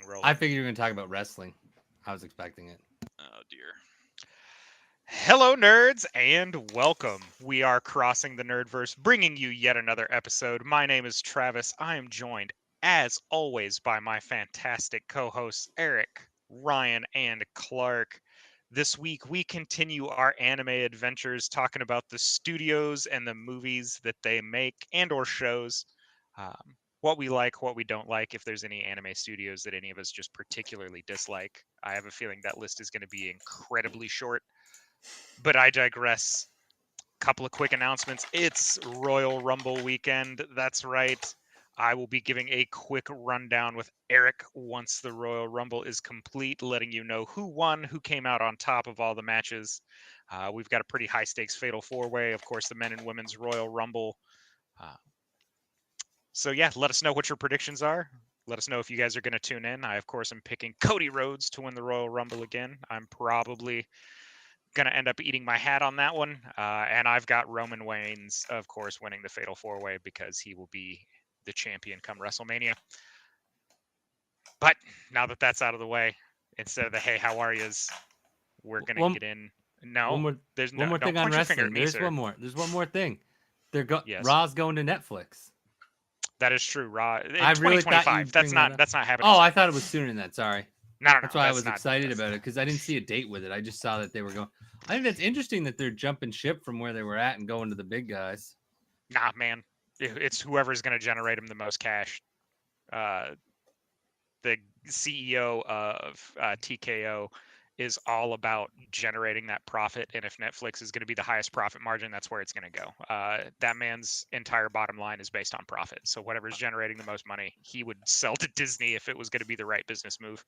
rolling. I figured you were going to talk about wrestling. I was expecting it. Oh dear. Hello, nerds, and welcome. We are Crossing the Nerdverse, bringing you yet another episode. My name is Travis. I am joined, as always, by my fantastic co-hosts, Eric, Ryan, and Clark. This week, we continue our anime adventures, talking about the studios and the movies that they make and/or shows. What we like, what we don't like, if there's any anime studios that any of us just particularly dislike. I have a feeling that list is going to be incredibly short. But I digress. Couple of quick announcements. It's Royal Rumble weekend. That's right. I will be giving a quick rundown with Eric once the Royal Rumble is complete, letting you know who won, who came out on top of all the matches. We've got a pretty high stakes fatal four way, of course, the men and women's Royal Rumble. Uh, so, yeah, let us know what your predictions are. Let us know if you guys are going to tune in. I, of course, am picking Cody Rhodes to win the Royal Rumble again. I'm probably going to end up eating my hat on that one. And I've got Roman Reigns, of course, winning the Fatal 4-Way because he will be the champion come WrestleMania. But now that that's out of the way, instead of the hey, how are yous, we're going to get in. No, there's no. One more Don't thing on point your finger wrestling. at me, There's sir. one more. There's one more thing. Yes. Raw's going to Netflix. That is true. Raw. In I really thought 2025. you'd That's bring not. that up. That's not happening. Oh, I thought it was sooner than that. Sorry. No. That's why I was not, excited about it because I didn't see a date with it. I just saw that they were going. I think that's interesting that they're jumping ship from where they were at and going to the big guys. Nah, man. It's whoever's going to generate them the most cash. The CEO of TKO is all about generating that profit, and if Netflix is going to be the highest profit margin, that's where it's going to go. That man's entire bottom line is based on profit. So whatever's generating the most money, he would sell to Disney if it was going to be the right business move.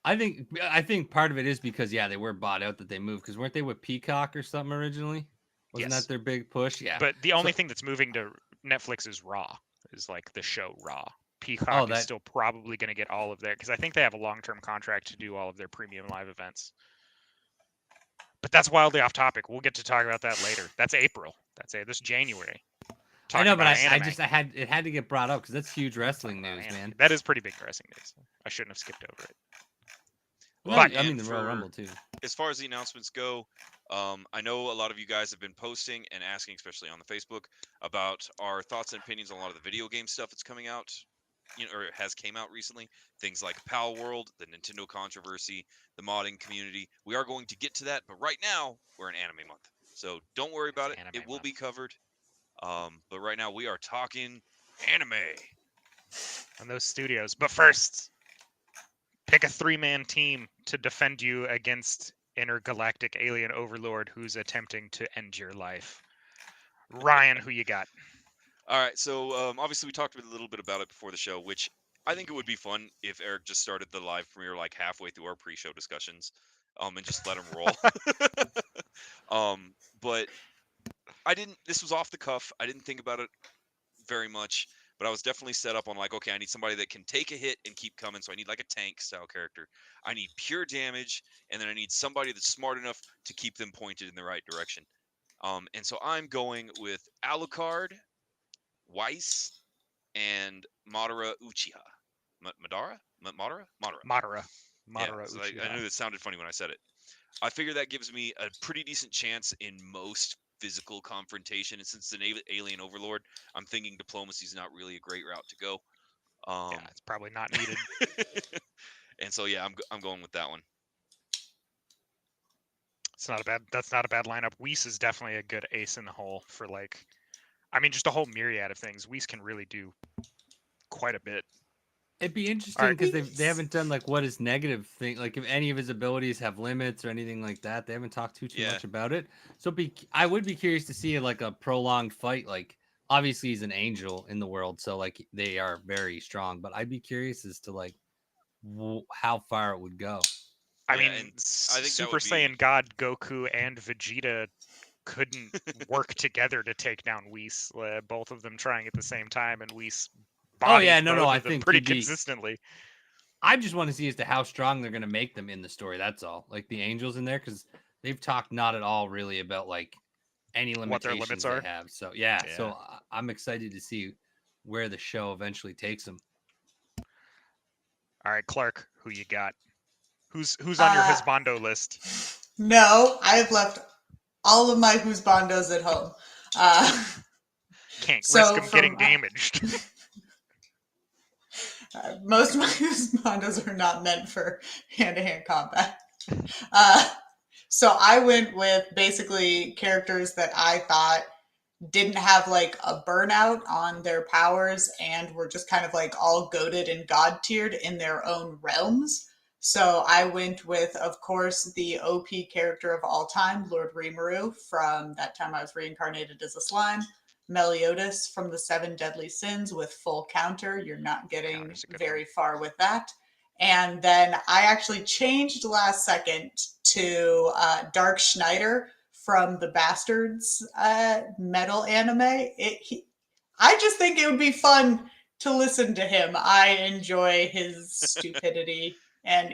I think part of it is because they were bought out that they moved because weren't they with Peacock or something originally? Wasn't Yes. that their big push? Yeah. But the only thing that's moving to Netflix is Raw, is like the show Raw. Peacock is still probably going to get all of their, because I think they have a long-term contract to do all of their premium live events. But that's wildly off topic. We'll get to talk about that later. That's April. This January. I know, but I had to get brought up because that's huge wrestling news, man. That is pretty big wrestling news. I shouldn't have skipped over it. Well, I mean the Royal Rumble too. As far as the announcements go, I know a lot of you guys have been posting and asking, especially on the Facebook, about our thoughts and opinions on a lot of the video game stuff that's coming out, or has came out recently. Things like Pal World, the Nintendo controversy, the modding community. We are going to get to that, but right now we're in Anime Month, so don't worry about it. It will be covered. But right now we are talking anime and those studios. But first, pick a 3-man team to defend you against intergalactic alien overlord who's attempting to end your life. Ryan, who you got? All right, so obviously we talked a little bit about it before the show, which I think it would be fun if Eric just started the live premiere like halfway through our pre-show discussions, and just let him roll. But I didn't. This was off the cuff. I didn't think about it very much, but I was definitely set up on like, okay, I need somebody that can take a hit and keep coming. So I need like a tank style character. I need pure damage, and then I need somebody that's smart enough to keep them pointed in the right direction. And so I'm going with Alucard, Weiss, and Madara Uchiha. Madara? Madara. Yeah, so I knew that sounded funny when I said it. I figure that gives me a pretty decent chance in most physical confrontation, and since it's an alien overlord, I'm thinking diplomacy is not really a great route to go. Yeah, it's probably not needed. And so yeah, I'm going with that one. That's not a bad lineup. Weiss is definitely a good ace in the hole for just a whole myriad of things. Weiss can really do quite a bit. It'd be interesting because they haven't done like what his negative thing, like if any of his abilities have limits or anything like that. They haven't talked too much about it. So I would be curious to see like a prolonged fight. Like obviously he's an angel in the world, so like they are very strong. But I'd be curious as to like how far it would go. I think Super Saiyan God Goku and Vegeta couldn't work together to take down Whis. Both of them trying at the same time, and Whis. I think pretty consistently. I just want to see as to how strong they're going to make them in the story. That's all. Like the angels in there, because they've talked not at all really about like any limitations what their limits they are. have. So yeah, so I'm excited to see where the show eventually takes them. All right, Clark, who you got? Who's on your husbando list? No, I've left all of my husbandos at home. Can't So risk them from- getting damaged. Most of my husbandos are not meant for hand-to-hand combat. So I went with basically characters that I thought didn't have like a burnout on their powers and were just kind of like all goated and god tiered in their own realms. So I went with, of course, the OP character of all time, Lord Rimuru, from That Time I Was Reincarnated as a Slime. Meliodas from the Seven Deadly Sins with full counter. You're not getting Counter's a good very one. far with that. And then I actually changed last second to Dark Schneider from the Bastards metal anime. I just think it would be fun to listen to him. I enjoy his stupidity. And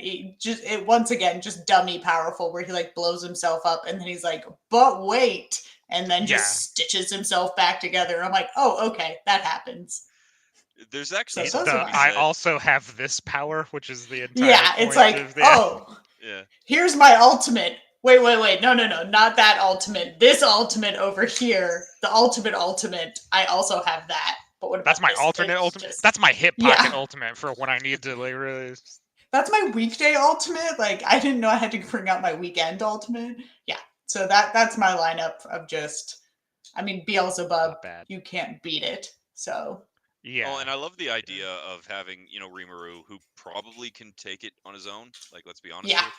once again, just dummy powerful, where he like blows himself up and then he's like, but wait, and then just stitches himself back together. I'm like, oh, okay, that happens. There's actually So something those to are be mine. I said. also have this power, which is the entire Yeah, point it's like, of the oh, Yeah. here's my ultimate. Wait, no, not that ultimate. This ultimate over here, the ultimate. I also have that. But what about That's my this? alternate It's ultimate. just- That's my hip pocket Yeah. ultimate for when I need to like really. That's my weekday ultimate. Like I didn't know I had to bring out my weekend ultimate. Yeah. So that's my lineup of just, I mean, Beelzebub, Not bad. you can't beat it. So Yeah. Oh, and I love the idea of having, Rimuru, who probably can take it on his own. Like, let's be honest Yeah. here.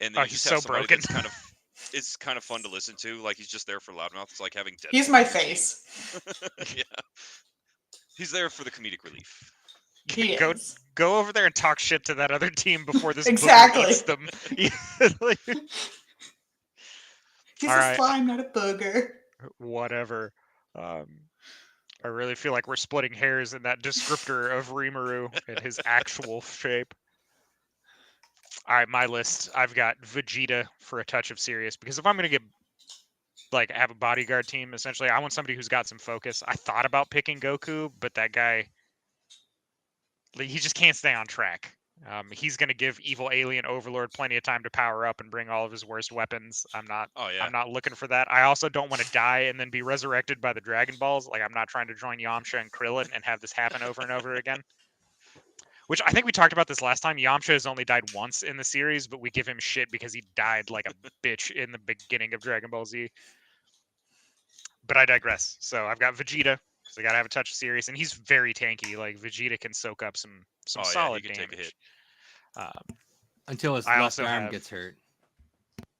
And then Oh, you he's just have so somebody broken. that's it's kind of fun to listen to. Like, he's just there for loudmouth. It's like having Deadpool he's my on your team. face. Yeah. He's there for the comedic relief. He go is. go over there and talk shit to that other team before this booger Exactly. eats them. Like, He's All a right. slime, not a booger. whatever. I really feel like we're splitting hairs in that descriptor of Rimuru and his actual shape. All right, my list. I've got Vegeta for a touch of serious because if I'm gonna have a bodyguard team, essentially, I want somebody who's got some focus. I thought about picking Goku, but that guy, he just can't stay on track. He's gonna give evil alien overlord plenty of time to power up and bring all of his worst weapons. I'm not looking for that. I also don't want to die and then be resurrected by the Dragon Balls. Like I'm not trying to join Yamcha and Krillin and have this happen over and over again. Which I think we talked about this last time. Yamcha has only died once in the series, but we give him shit because he died like a bitch in the beginning of Dragon Ball Z. But I digress. So I've got Vegeta because I gotta have a touch of serious, and he's very tanky. Like Vegeta can soak up some solid he can damage. take a hit. Until his I left also arm have- gets hurt.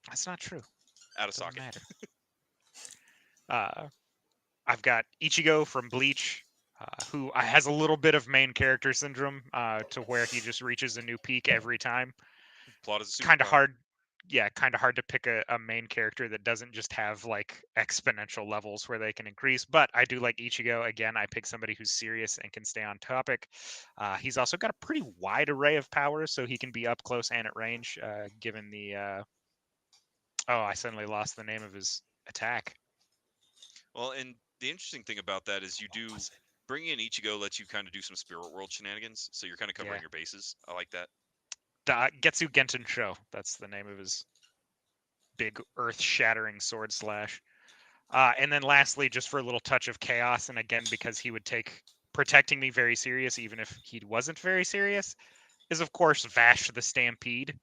That's not true. Out of Doesn't socket. matter. I've got Ichigo from Bleach, who has a little bit of main character syndrome, to where he just reaches a new peak every time. Plot is a Kind of superpower. hard. Yeah, kind of hard to pick a main character that doesn't just have like exponential levels where they can increase. But I do like Ichigo. Again, I pick somebody who's serious and can stay on topic. He's also got a pretty wide array of powers, so he can be up close and at range. Given the I suddenly lost the name of his attack. Well, and the interesting thing about that is bringing in Ichigo lets you kind of do some spirit world shenanigans. So you're kind of covering Yeah. your bases. I like that. Getsu Genten Sho. That's the name of his big earth-shattering sword slash. And then lastly, just for a little touch of chaos, and again, because he would take protecting me very serious, even if he wasn't very serious, is of course Vash the Stampede.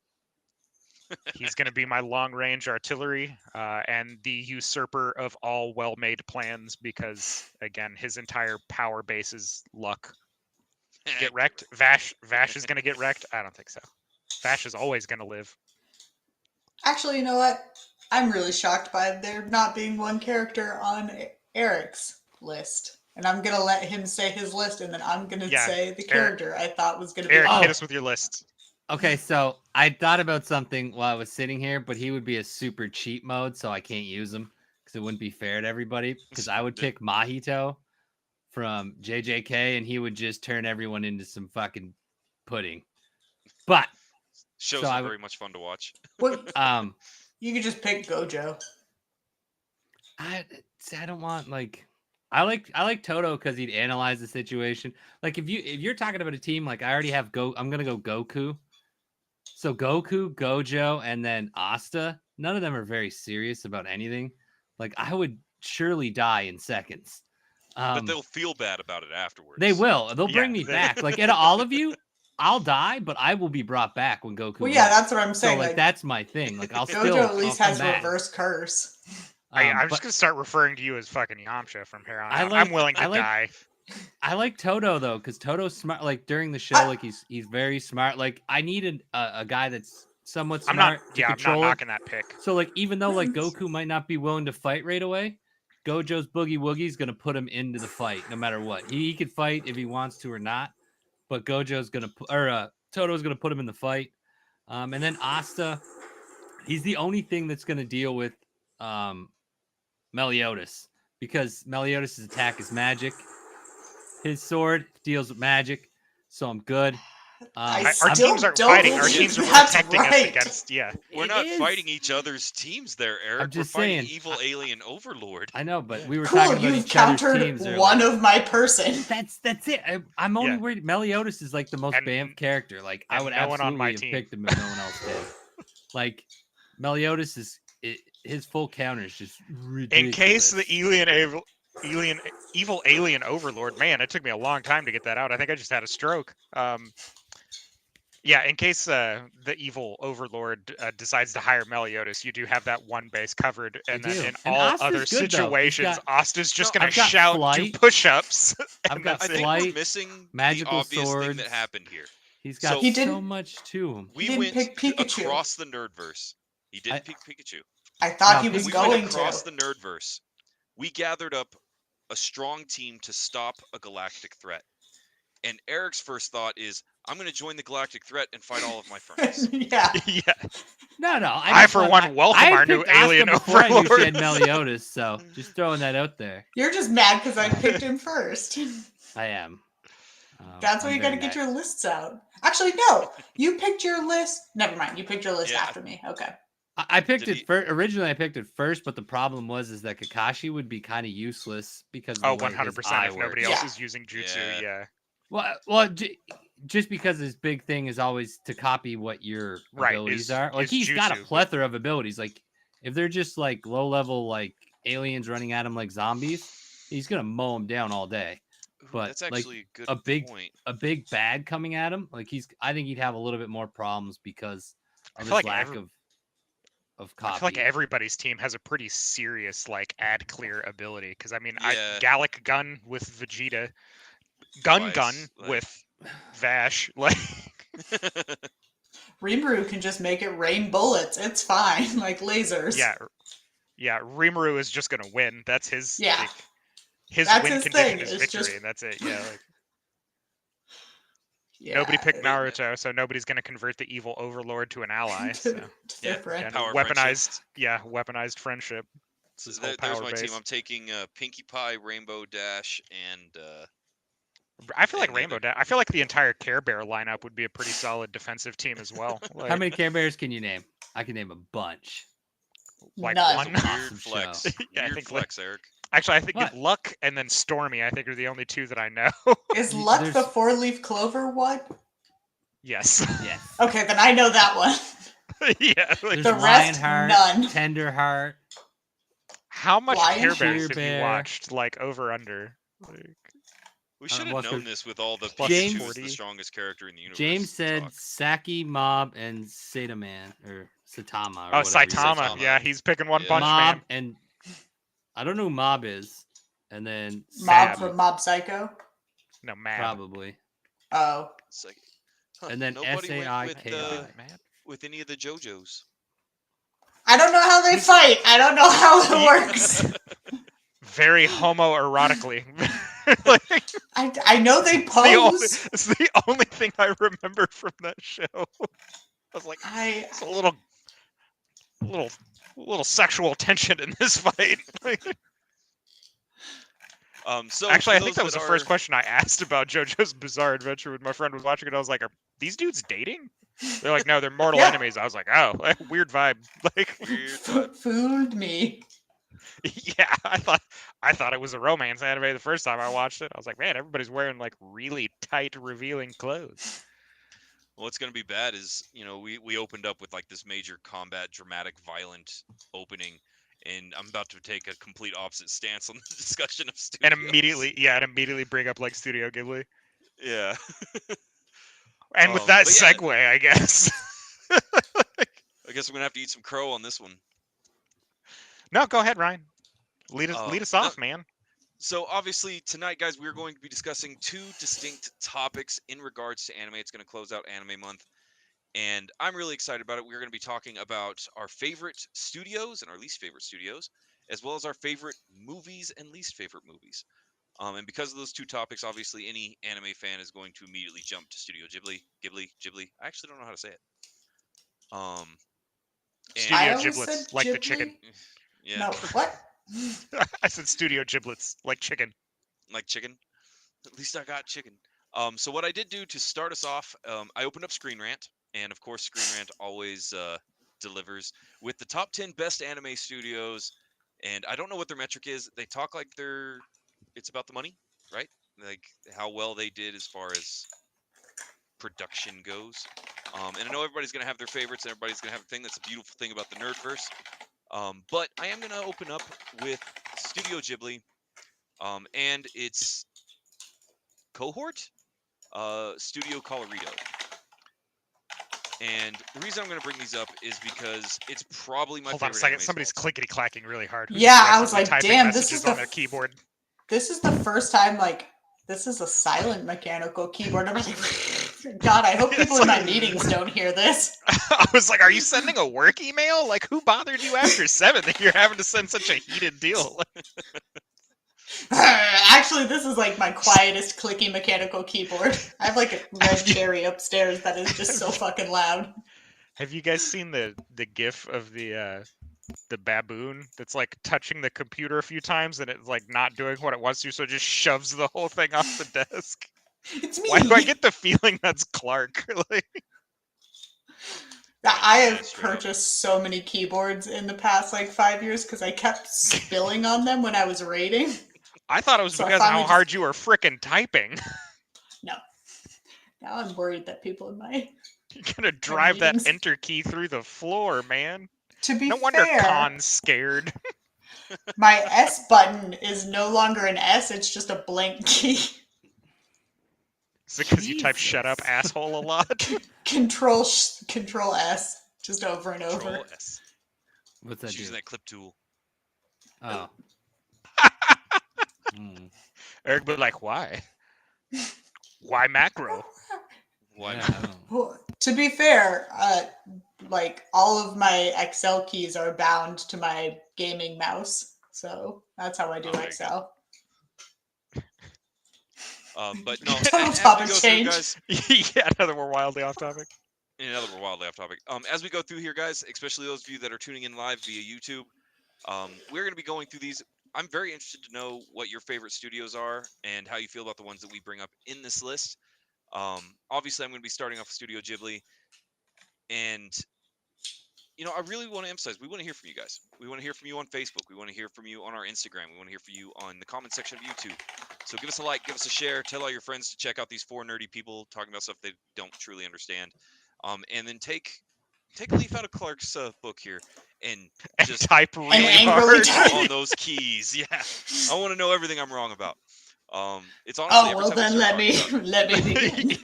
He's going to be my long-range artillery and the usurper of all well-made plans because, again, his entire power base is luck. Get wrecked? Vash is going to get wrecked? I don't think so. Vash is always going to live. Actually, you know what? I'm really shocked by there not being one character on Eric's list. And I'm going to let him say his list, and then I'm going to say the character I thought was going to be Eric, on. hit us with your list. Okay, so I thought about something while I was sitting here, but he would be a super cheat mode, so I can't use him because it wouldn't be fair to everybody. Because I would pick Mahito from JJK, and he would just turn everyone into some fucking pudding. But Shows So are I would- very much fun to watch. What? um, You could just pick Gojo. I don't want like I like Toto because he'd analyze the situation. Like if you're talking about a team, like I already have I'm gonna go Goku. So Goku, Gojo, and then Asta. None of them are very serious about anything. Like I would surely die in seconds. But they'll feel bad about it afterwards. They will. They'll bring Yeah, me back. Like out of all of you, I'll die, but I will be brought back when Goku. Well, yeah, wins. that's what I'm saying. So like that's my thing. Like I'll Gojo still. at least I'll has come back. reverse curse. I'm But just gonna start referring to you as fucking Yamcha from here on I out. like- I'm willing to I like- die. I like Toto though, because Toto's smart. Like during the show, I- like he's very smart. Like I need a guy that's somewhat I'm smart not. to Yeah, I'm not control it. knocking that pick. So like even though like Goku might not be willing to fight right away, Gojo's Boogie Woogie's gonna put him into the fight no matter what. He could fight if he wants to or not, but Gojo's gonna Toto's gonna put him in the fight. And then Asta, he's the only thing that's gonna deal with Meliodas because Meliodas' attack is magic. His sword deals with magic, so I'm good. I Our still teams aren't don't fighting. Our believe teams are that's protecting us right. against. Yeah. We're It not is. fighting each other's teams there, Eric. We're just fighting saying. evil alien overlord. I know, but we were Cool, talking about you've each other's countered teams earlier. one of my person. That's it. I'm only Yeah. worried. Meliodas is like the most And- BAMF character. Like I and would no one on absolutely my have team. picked him if no one else did. Like Meliodas is his full counter is just ridiculous. In case the evil alien overlord, man, it took me a long time to get that out. I think I just had a stroke. Yeah, in case the evil overlord decides to hire Meliodas, you do have that one base covered, and You then do. in And all Asta's other good, though. He's situations, got- Asta's just No, gonna I've got shout, do flight. push-ups, I've and got I that's it. think flight, we're missing magical the obvious thing swords. that happened here. He's got So- He so didn't- much to him. We didn't went pick Pikachu. across the nerdverse. He didn't pick Pikachu. I thought No, he was We going went across to. the nerdverse. We gathered up a strong team to stop a galactic threat. And Eric's first thought is, I'm going to join the galactic threat and fight all of my friends. Yeah. Yeah, No. I, just for want- one, welcome I our new picked Asuka alien before I knew she had overlord. Meliodas. So just throwing that out there. You're just mad because I picked him first. I am. That's why I'm you got to very get mad. your lists out. Actually, no. You picked your list. Never mind. You picked your list Yeah. after me. Okay. I picked Did it he- first. Originally, I picked it first, but the problem is that Kakashi would be kind of useless because of the Oh, way his 100%. eye If nobody works. else Yeah. is using jutsu, Yeah. yeah. Well, just because his big thing is always to copy what your Right, abilities is- are. Like is he's got a jutsu, but- plethora of abilities. Like if they're just like low level like aliens running at him like zombies, he's gonna mow them down all day. Ooh, But, that's like, actually a good a big- point. A big bad coming at him, like I think he'd have a little bit more problems because I of feel his like lack every- of I copy. feel like everybody's team has a pretty serious like ad clear ability because I mean, Yeah. Gallic Gun with Vegeta, Gun Twice, like- with Vash, like Rimuru can just make it rain bullets. It's fine. Like lasers. yeah, Rimuru is just gonna win. That's his Yeah. like, his That's win his condition thing, is it's victory, just- and that's it. Yeah, like, Yeah, nobody picked it- Naruto, so nobody's gonna convert the evil overlord to an ally. So. to Yeah, their friend. And Power weaponized friendship. It's his whole There's power my base. team. I'm taking Pinkie Pie, Rainbow Dash, and I feel like and the Rainbow other- Dash. I feel like the entire Care Bear lineup would be a pretty solid defensive team as well. Like, How many Care Bears can you name? I can name a bunch. like None. one? weird Awesome flex. show. Yeah, I Weird think flex, Eric. Actually, I think What? Luck and then Stormy. I think are the only two that I know. Is You- Luck the there's- 4-leaf clover one? Yes. Yes. Okay, then I know that one. Yeah. Like, There's The rest, Lionheart, none. Tenderheart. how much Lion Care Shear Bears have you Bear. watched? Like over under. Like, We should have what's known her- this with all the Plus James- Pikachu is 40. the strongest character in the universe. James said talk. Saki, Mob, and Sataman or Satama. Or oh, whatever he said. Saitama. Saitama. Yeah, he's picking One Yeah. Punch Mob Man. and I don't know who Mob is, and then Mob Saki, from Mob Psycho. No, Mad. probably, Oh. It's like, huh, and then nobody went SAIKI. Mad. with any of the JoJos. I don't know how they fight. I don't know how it works. Very homoerotically. Like, I know they pose. it's the only thing I remember from that show. I was like, it's a little sexual tension in this fight. Like, So actually, for I think those that was the first are- question I asked about JoJo's Bizarre Adventure when my friend was watching it. I was like, "Are these dudes dating?" They're like, "No, they're mortal Yeah. enemies." I was like, "Oh, weird vibe." Like, Weird. Fooled me. yeah, I thought I thought it was a romance anime the first time I watched it. I was like, man, everybody's wearing like really tight, revealing clothes. Well, what's going to be bad is, we opened up with like this major combat, dramatic, violent opening, and I'm about to take a complete opposite stance on the discussion of And studios. immediately bring up like Studio Ghibli. Yeah. And with that but yeah. segue, I guess. I guess we're gonna have to eat some crow on this one. No, go ahead, Ryan. Lead us No, off, man. So obviously tonight, guys, we're going to be discussing two distinct topics in regards to anime. It's going to close out Anime Month, and I'm really excited about it. We're going to be talking about our favorite studios and our least favorite studios, as well as our favorite movies and least favorite movies. And because of those two topics, obviously any anime fan is going to immediately jump to Studio Ghibli. I actually don't know how to say it. Studio I always giblets, said like the Ghibli. chicken. Yeah. No, what? I said studio giblets, like chicken. Like chicken. At least I got chicken. So what I did do to start us off, I opened up Screen Rant, and of course, Screen Rant always delivers with the top 10 best anime studios. And I don't know what their metric is. They talk like it's about the money, right? Like how well they did as far as production goes. And I know everybody's gonna have their favorites, and everybody's gonna have a thing. That's a beautiful thing about the Nerdverse. But I am gonna open up with Studio Ghibli, and its cohort, Studio Colorido. And the reason I'm going to bring these up is because it's probably my Hold favorite on a second. anime Somebody's of all time. clickety clacking really hard. Who's Yeah, I was aggressively like, typing damn, this messages is the on their keyboard. This is the first time, like, this is a silent mechanical keyboard. I'm like, God, I hope people in my meetings don't hear this. I was like, are you sending a work email? Like, who bothered you after 7 that you're having to send such a heated deal? Actually, this is like my quietest clicky mechanical keyboard. I have like a red cherry upstairs that is just so fucking loud. Have you guys seen the gif of the baboon that's like touching the computer a few times and it's like not doing what it wants to, so it just shoves the whole thing off the desk? It's me. Why do I get the feeling that's Clark? Like, I have purchased so many keyboards in the past like 5 years because I kept spilling on them when I was raiding. I thought it was So I because of how finally hard you were frickin' typing. No. Now I'm worried that people in my You're gonna drive that meetings. enter key through the floor, man. To be No wonder fair, Khan's scared. my S button is no longer an S, it's just a blank key. Is it because you type "shut up, Jesus. asshole" a lot? Control S, just over and over. Control S. What's that Just using do? that clip tool. Oh. Mm. Eric would be like, why? Why macro? Why Yeah, not? I don't- Well, to be fair, like all of my Excel keys are bound to my gaming mouse, so that's how I do Oh, there you Excel. But no, Total as we topic go through, change. guys, Yeah, another more wildly off topic. another we're wildly off topic. As we go through here, guys, especially those of you that are tuning in live via YouTube, we're going to be going through these. I'm very interested to know what your favorite studios are and how you feel about the ones that we bring up in this list. Obviously, I'm going to be starting off with Studio Ghibli, and I really want to emphasize we want to hear from you guys. We want to hear from you on Facebook. We want to hear from you on our Instagram. We want to hear from you on the comment section of YouTube. So give us a like, give us a share, tell all your friends to check out these 4 nerdy people talking about stuff they don't truly understand. And then take a leaf out of Clark's book here and And just type And really angrily hard. type. on those keys. Yeah, I want to know everything I'm wrong about. It's honestly Oh, every well time we then start let me talking about- let me begin. Yeah.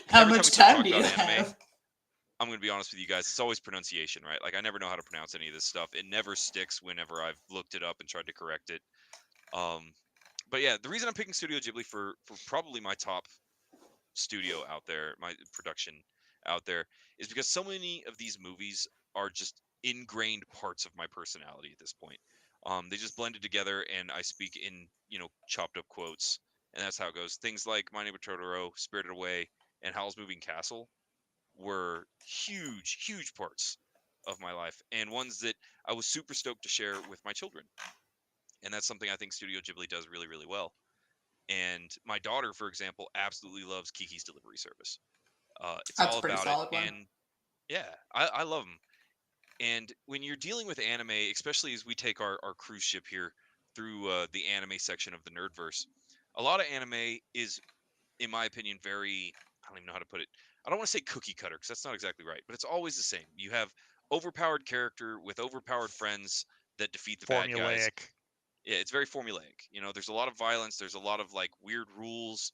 How every time we much start time talking do you about anime, have? I'm going to be honest with you guys. It's always pronunciation, right? Like I never know how to pronounce any of this stuff. It never sticks whenever I've looked it up and tried to correct it. But yeah, the reason I'm picking Studio Ghibli for probably my top studio out there, my production out there, is because so many of these movies are just ingrained parts of my personality at this point. They just blended together, and I speak in chopped up quotes, and that's how it goes. Things like My Neighbor Totoro, Spirited Away, and Howl's Moving Castle were huge parts of my life, and ones that I was super stoked to share with my children. And that's something I think Studio Ghibli does really well. And my daughter, for example, absolutely loves Kiki's Delivery Service. It's That's all a pretty about solid it, one. and yeah, I love them. And when you're dealing with anime, especially as we take our cruise ship here through the anime section of the Nerdverse, a lot of anime is, in my opinion, very, I don't even know how to put it. I don't want to say cookie cutter because that's not exactly right, but it's always the same. You have overpowered character with overpowered friends that defeat the bad guys. Formulaic. Yeah, it's very formulaic. There's a lot of violence, there's a lot of like weird rules,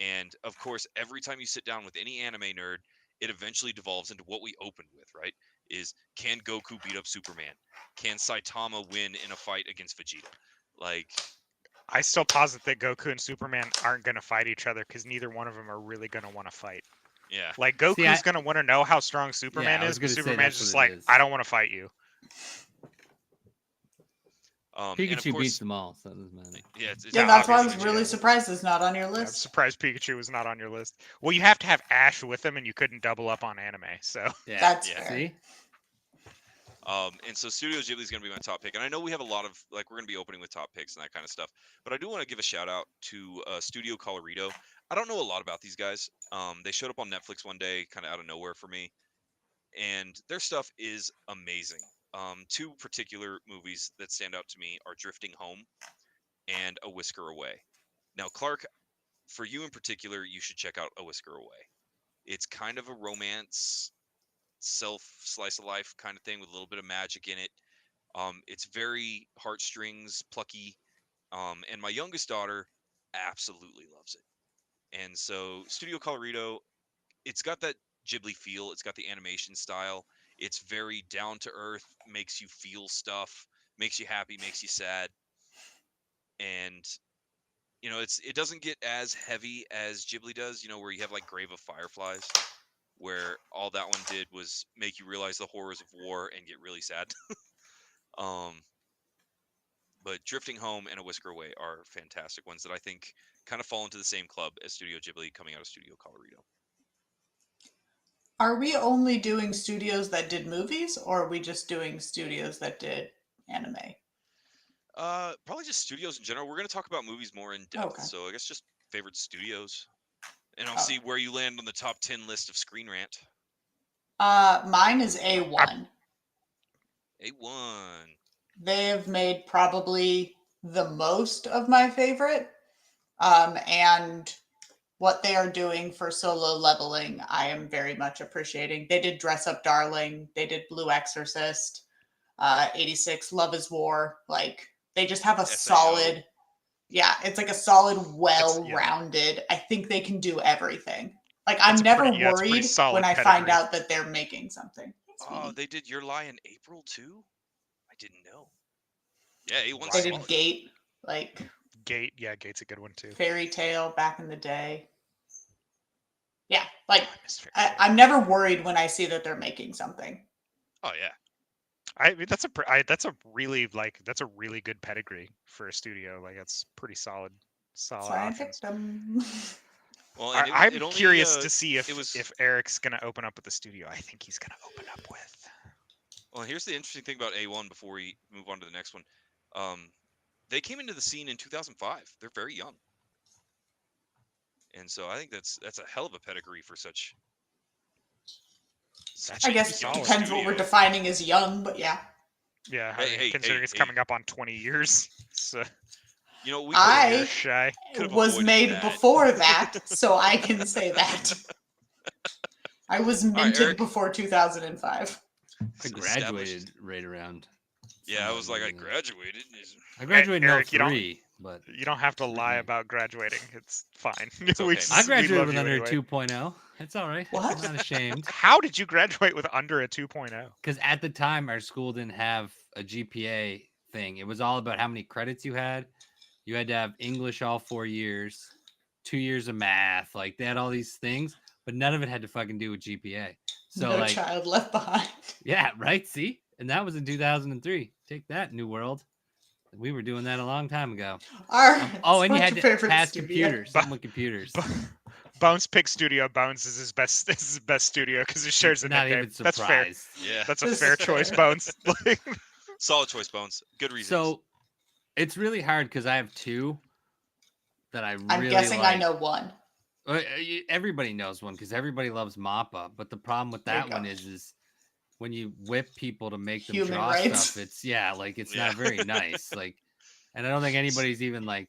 and of course, every time you sit down with any anime nerd, it eventually devolves into what we opened with, right? Is can Goku beat up Superman? Can Saitama win in a fight against Vegeta? Like, I still posit that Goku and Superman aren't going to fight each other because neither one of them are really going to want to fight. yeah. Like, Goku's going to want to know how strong Superman I is, was but gonna say Superman's that's just what it like, is. I don't want to fight you. And of Pikachu course, beats them all, so it doesn't matter. yeah, it's Yeah, that's why I was obviously- really surprised it's not on your I'm list. surprised Pikachu was not on your list. Well, you have to have Ash with him, and you couldn't double up on anime, so. Yeah. That's Yeah. fair. See? And so Studio Ghibli is going to be my top pick, and I know we have a lot of we're going to be opening with top picks and that kind of stuff. But I do want to give a shout out to Studio Colorido. I don't know a lot about these guys. They showed up on Netflix one day, kind of out of nowhere for me, and their stuff is amazing. Two particular movies that stand out to me are Drifting Home and A Whisker Away. Now, Clark, for you in particular, you should check out A Whisker Away. It's kind of a romance, self slice of life kind of thing with a little bit of magic in it. It's very heartstrings, plucky, and my youngest daughter absolutely loves it. And so Studio Colorido, it's got that Ghibli feel. It's got the animation style. It's very down to earth, makes you feel stuff, makes you happy, makes you sad. And it doesn't get as heavy as Ghibli does, where you have like Grave of Fireflies, where all that one did was make you realize the horrors of war and get really sad. But Drifting Home and A Whisker Away are fantastic ones that I think kind of fall into the same club as Studio Ghibli coming out of Studio Colorido. Are we only doing studios that did movies, or are we just doing studios that did anime? Probably just studios in general. We're going to talk about movies more in depth, Okay. so I guess just favorite studios. And I'll Oh. see where you land on the top 10 list of Screen Rant. Mine is A1. A1. They have made probably the most of my favorite. And what they are doing for Solo Leveling, I am very much appreciating. They did Dress Up Darling. They did Blue Exorcist. 86 Love is War. Like, they just have a SAO. solid, it's like a solid, well-rounded. I think they can do everything. Like, I'm It's a never pretty- yeah, it's a pretty worried solid when I find pedigree. out that they're making something. Oh, they did Your Lie in April too? I didn't know. Yeah, A1's They solid. did Gate, like Gate, yeah, Gate's a good one too. Fairy Tale back in the day. Yeah, like I miss Fairy Tail. I'm never worried when I see that they're making something. Oh yeah. I mean, that's a really good pedigree for a studio. Like, that's pretty solid So I picked options. them. Well, and I'm it only, curious to see it was- if Eric's gonna open up with the studio. I think he's gonna open up with. Well, here's the interesting thing about A1 before we move on to the next one. They came into the scene in 2005. They're very young. And so I think that's a hell of a pedigree for such I a guess it young depends what we're studio. defining as young, but yeah. Yeah, Hey, hey, considering hey, it's hey. coming up on 20 years, so You know, we I- you're shy. could've was avoided made that. before that, so I can say that. I was right, minted Eric. before 2005. I established. graduated right around. Yeah, I was like, I somewhat, graduated. I graduated Eric, you in don't- 03, but You don't have to lie Mhm. about graduating. It's fine. It's We okay. s- I we graduated love with you under anyway. a 2.0. It's all right. What? I'm not ashamed. How did you graduate with under a 2.0? Because at the time, our school didn't have a GPA thing. It was all about how many credits you had. You had to have English all 4 years, 2 years of math. Like, they had all these things, but none of it had to fucking do with GPA. So, No like, child left behind. yeah, right? See? And that was in 2003. Take that, New World. We were doing that a long time ago. All right. Oh, and you what's had your to favorite pass studio? computers. Something with computers. Bones pick studio. Bones is his best. This is his best studio because it shares the Not nickname. even That's fair. surprised. Yeah. That's a This fair is choice, fair. Bones. Like, Solid choice, Bones. Good reasons. So it's really hard because I have two that I I'm really guessing like. I know one. Everybody knows one because everybody loves Mappa. But the problem with There you that one go. is when you whip people to make them Human draw rights. stuff, it's like it's Yeah. not very nice. Like And I don't think anybody's even like,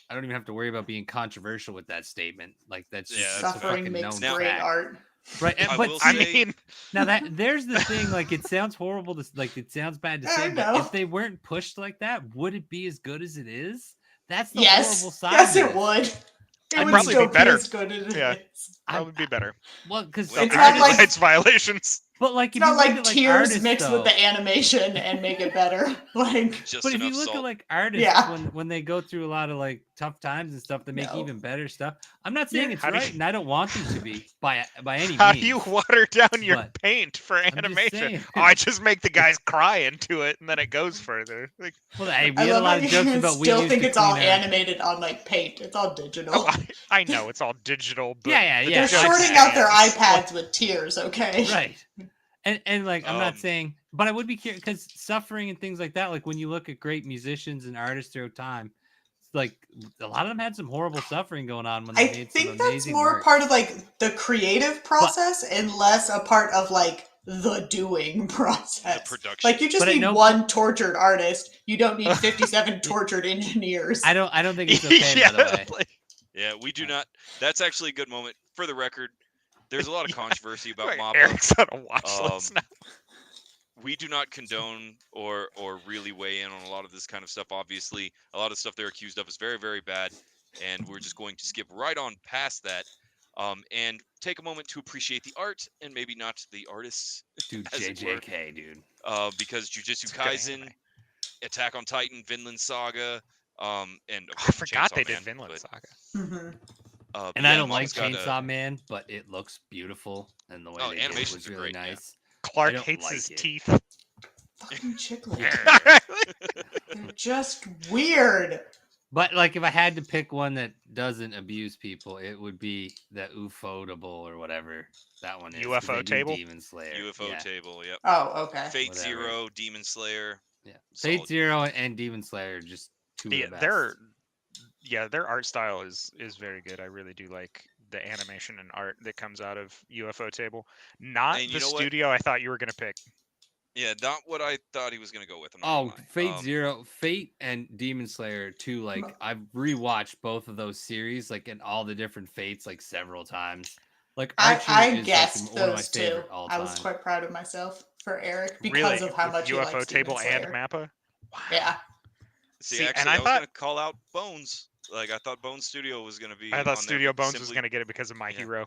I don't even have to worry about being controversial with that statement. Like that's Yeah, just that's a fair. Suffering fucking makes known great fact. art. Right, I but will I say- mean, now that there's the thing, like it sounds horrible to like it sounds bad to I say, but know. if they weren't pushed like that, would it be as good as it is? That's the Yes. horrible side. Yes, of it this. would. It I'd would probably still be better. as good as Yeah. it is. probably be better. Well, because Well, It's Without not like- rights violations. but like It's if not you look like at, like tears artists, mixed though, with the animation and make it better. Like, Just but if you enough look salt. at like artists Yeah. when they go through a lot of like tough times and stuff, they make No. even better stuff. I'm not saying Yeah. it's How do right, you- and I don't want them to be by any How means. do you water down your but paint for just animation? saying. Oh, I just make the guys cry into it, and then it goes further. Like, Well, hey, we I had a love lot how of you jokes about we still used think to it's all clean our- animated on like paint. It's all digital. oh, I know it's all digital, but Yeah, the yeah, They're yeah. jokes sorting out their hands. iPads with tears, okay? Right. And like I'm not Um, saying, but I would be curious because suffering and things like that. Like when you look at great musicians and artists throughout time, it's like a lot of them had some horrible suffering going on when they I made think some that's amazing more work. part of like the creative process and less a part of like the doing The process. production. Like you just But at need no one tortured artist. You don't need 57 tortured engineers. I don't think it's okay. yeah, By the way, like, Yeah, we do not. That's actually a good moment. For the record, there's a lot of Yeah. controversy about like, MAPPA. Eric's on a watch list now. We do not condone or really weigh in on a lot of this kind of stuff. Obviously, a lot of stuff they're accused of is very, very bad, and we're just going to skip right on past that, and take a moment to appreciate the art and maybe not the artists, dude, as it were. JJK, dude. Because Jujutsu It's a good Kaisen, anime. Attack on Titan, Vinland Saga, and of I course, forgot Chainsaw they did Man, Vinland but, Saga. Mhm. And yeah, I don't like Mama's got a- Chainsaw Man, but it looks beautiful, and the way Oh, they did it animations was are really great, yeah. nice. Clark don't hates like his it. teeth. Fucking chiclet. They're just weird. But like, if I had to pick one that doesn't abuse people, it would be the Ufotable or whatever that one is. 'cause UFO they do table? Demon Slayer. UFO yeah. table, yep. Oh, okay. Fate Whatever. Zero, Demon Slayer. Yeah. Solid. Fate Zero and Demon Slayer are just two Yeah, of the best. their art style is very good. I really do like the animation and art that comes out of UFO Table. Not And you the know what? studio I thought you were gonna pick. Yeah, not what I thought he was gonna go with. I'm not Oh, gonna lie. Fate Zero, Fate and Demon Slayer too. Like I've rewatched both of those series, like in all the different Fates, like several times. Like Archie I is guessed like one of my those two. favorite all I time. was quite proud of myself for Eric because Really, of how with much he UFO likes Table Demon and Slayer. Mappa. Wow. Yeah. See, See, and actually, I I was thought- gonna call out Bones. Like I thought Bones Studio was gonna be. I on thought there Studio Bones was simply gonna get it because of My yeah. Hero.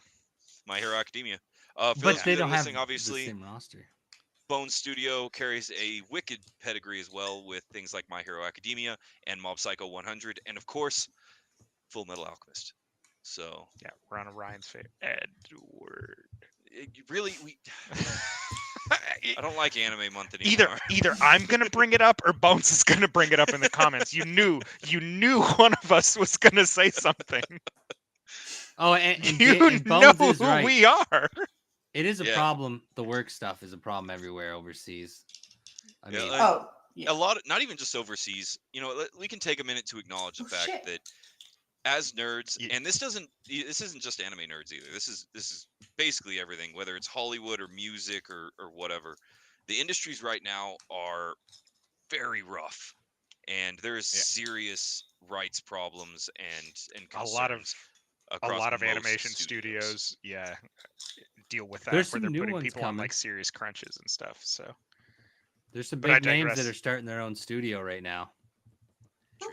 My Hero Academia. For But those of they you that are don't have listening, obviously, the same roster. Bones Studio carries a wicked pedigree as well with things like My Hero Academia and Mob Psycho 100, and of course, Full Metal Alchemist. So Yeah, we're on a Ryan's favorite. Edward. really, we. I don't like Anime Month Either anymore. either I'm gonna bring it up or Bones is gonna bring it up in the comments. You knew one of us was gonna say something. Oh, and You and know Bones is who right. we are. It is a Yeah. problem. The work stuff is a problem everywhere overseas. I Yeah, mean, like- Oh, yeah. A lot of, not even just overseas. You know, we can take a minute to acknowledge the Oh, fact shit. that as nerds, Ye- and this isn't just anime nerds either. This is basically everything, whether it's Hollywood or music or whatever. The industries right now are very rough, and there's Yeah. serious rights problems and A lot of concerns a across lot of most animation studios, yeah, deal with that There's where some they're new putting ones people on coming. like serious crunches and stuff. So there's some but I big names that digress. are starting their own studio right now.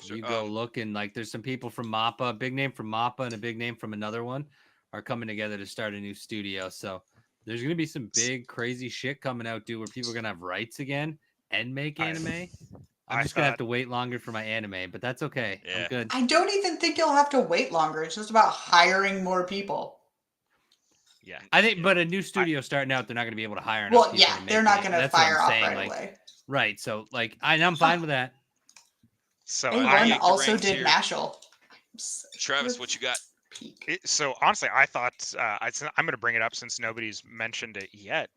Sure. You go look and like there's some people from Mappa, a big name from Mappa and a big name from another one are coming together to start a new studio. So there's gonna be some big crazy shit coming out, dude, where people are gonna have rights again and make I- anime. I'm I just gonna have thought- to wait longer for my anime, but that's okay. Yeah. I'm good. I don't even think you'll have to wait longer. It's just about hiring more people. yeah, I think, but a new studio starting out, they're not gonna be able to hire enough Well, people yeah, to they're make not it. going to That's what I'm fire off saying, right like, away. right. So like I'm fine with that. so I A1 yank the also reins did here. Mashal. Travis, what you got? Peak. so honestly, I thought I'm going to bring it up since nobody's mentioned it yet,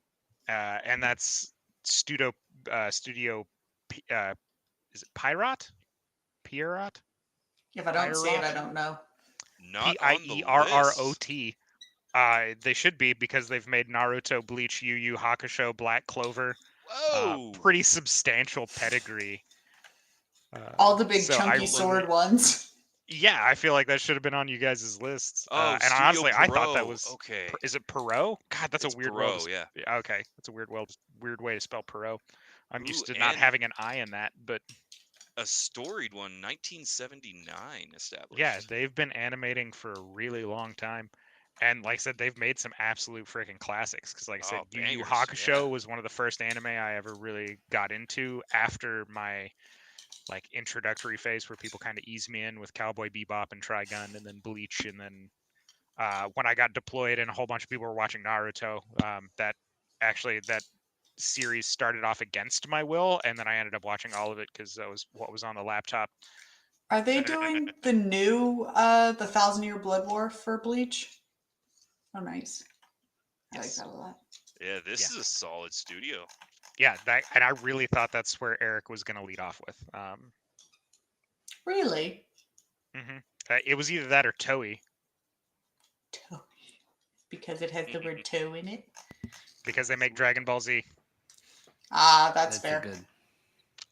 and that's Studio P- is it Pirate? Pierrot? If I don't see it, I Pyro- don't know. Not on the Pierrot. They should be because they've made Naruto, Bleach, Yu Yu Hakusho, Black Clover. Whoa! Pretty substantial pedigree. All the big so chunky sword ones. Yeah, I feel like that should have been on you guys' lists. Oh, and Studio honestly, I thought that Perot. was. Okay. Is it Perot? God, that's It's a weird Perot, yeah. Okay, that's a weird way to spell Perot. I'm used Ooh, to not and having an I in that, but a storied one, 1979 established. yeah, they've been animating for a really long time. And like I said, they've made some absolute freaking classics. Because like I said, Oh, Yu Yu bangers, Hakusho yeah. was one of the first anime I ever really got into after my like introductory phase, where people kind of eased me in with Cowboy Bebop and Trigun, and then Bleach, and then when I got deployed and a whole bunch of people were watching Naruto, that series started off against my will, and then I ended up watching all of it because that was what was on the laptop. Are they doing the new the 1,000-Year Blood War for Bleach? Oh, nice. I like that a lot. Yeah, this is a solid studio. Yeah, and I really thought that's where Eric was going to lead off with. Really? It was either that or Toei. Toe. Because it has the word toe in it? Because they make Dragon Ball Z. Ah, that's fair. Good.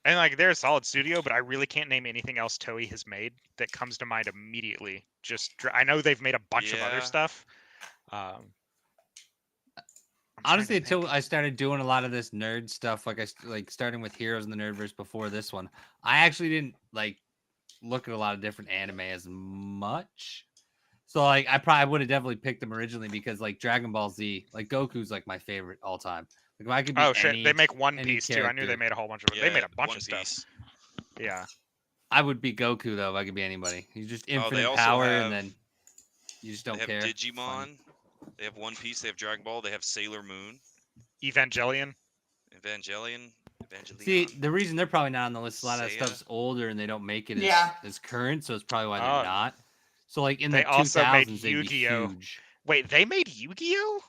And like they're a solid studio, but I really can't name anything else Toei has made that comes to mind immediately. I know they've made a bunch of other stuff. Honestly, until I started doing a lot of this nerd stuff, like starting with Heroes in the Nerdverse before this one, I actually didn't like look at a lot of different anime as much. So like I probably would have definitely picked them originally because like Dragon Ball Z, like Goku's like my favorite all time. Like if I could be shit, they make One Piece too. I knew they character, made a whole bunch of. They made a bunch One of Piece. stuff. Yeah. I would be Goku though if I could be anybody. He's just infinite also power, have- and then you just don't They have care. Digimon. They have One Piece. They have Dragon Ball. They have Sailor Moon. Evangelion. Evangelion. See, the reason they're probably not on the list, a lot of that Seiya. stuff's older and they don't make it Yeah. as current, so it's probably why they're Oh. not. So like in They the also made 2000s, they'd be Yu-Gi-Oh! huge. Wait, they made Yu-Gi-Oh?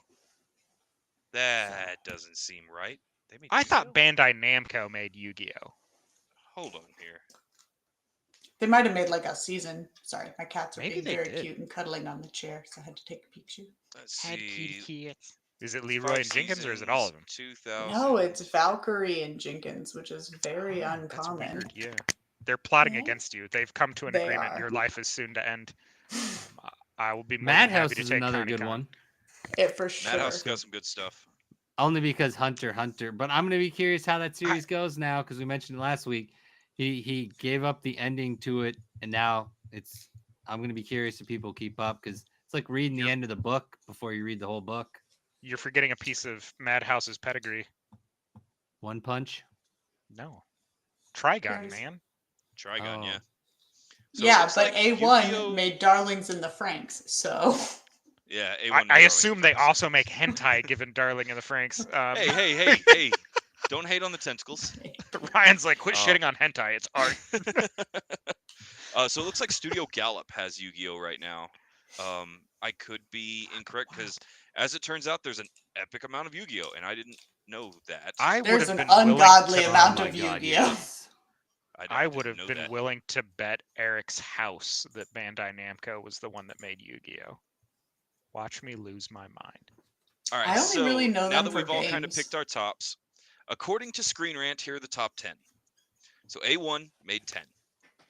That doesn't seem right. They made I thought Yu-Gi-Oh? Bandai Namco made Yu-Gi-Oh. Hold on here. They might have made like a season. Sorry, my cats are Maybe being they very did. cute and cuddling on the chair, so I had to take a peek. Let's see. Is it Leroy and Jenkins, or is it all of them? 2000. No, it's Valkyrie and Jenkins, which is very That's uncommon. weird. Yeah, they're plotting Yeah. against you. They've come to an They agreement. are. Your life is soon to end. I will be more than Madhouse happy to is take another Connie good Con. one. It for sure. Madhouse has got some good stuff. Only because Hunter. But I'm gonna be curious how that series goes now because we mentioned it last week. He gave up the ending to it, and now I'm gonna be curious if people keep up because it's like reading the end of the book before you read the whole book. You're forgetting a piece of Madhouse's pedigree. One Punch. No, Trigun, Yes. man. Trigun, Oh. yeah. So it Yeah, looks but like A1 Yu-Gi-Oh! made Darlings in the Franks, so Yeah, A1 I made Darling assume in they the Franxx. also make hentai, given Darling in the Franks. Hey! Don't hate on the tentacles. Ryan's like, quit Oh. shitting on hentai. It's art. So it looks like Studio Gallop has Yu-Gi-Oh right now. I could be incorrect because, as it turns out, there's an epic amount of Yu-Gi-Oh, and I didn't know that. I would there's have an been willing ungodly to- amount Oh my of God, Yu-Gi-Oh. yes. I didn't would have know been that. willing to bet Eric's house that Bandai Namco was the one that made Yu-Gi-Oh. Watch me lose my mind. All right, I only so really know now them that for we've all kind of games. picked our tops, according to Screen Rant, here are the top 10. So A1 made 10.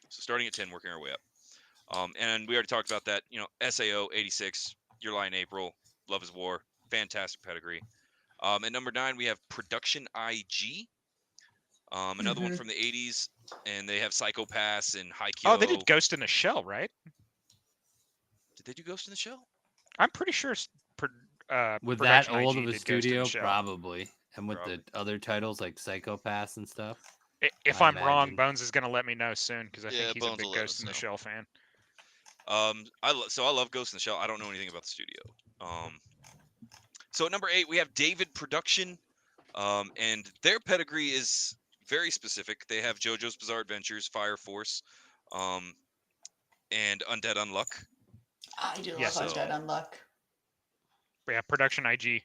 So starting at 10, working our way up. And we already talked about that. SAO 86, Your Lie in April, Love is War, fantastic pedigree. At number 9, we have Production IG. Another one Mhm. from the 80s, and they have Psycho Pass and Haikyuu. Oh, they did Ghost in the Shell, right? Did they do Ghost in the Shell? I'm pretty sure. With that Production old IG of a did Ghost in the studio, Shell. probably. And with Probably. the other titles like Psychopaths and stuff. If I I'm wrong, imagine. Bones is gonna let me know soon because I Yeah, think he's a Bones big will let Ghost us in the know. Shell fan. So I love Ghost in the Shell. I don't know anything about the studio. So at number 8, we have David Production, and their pedigree is very specific. They have JoJo's Bizarre Adventures, Fire Force, and Undead Unluck. I do Yes, love so- Undead Unluck. But yeah, Production IG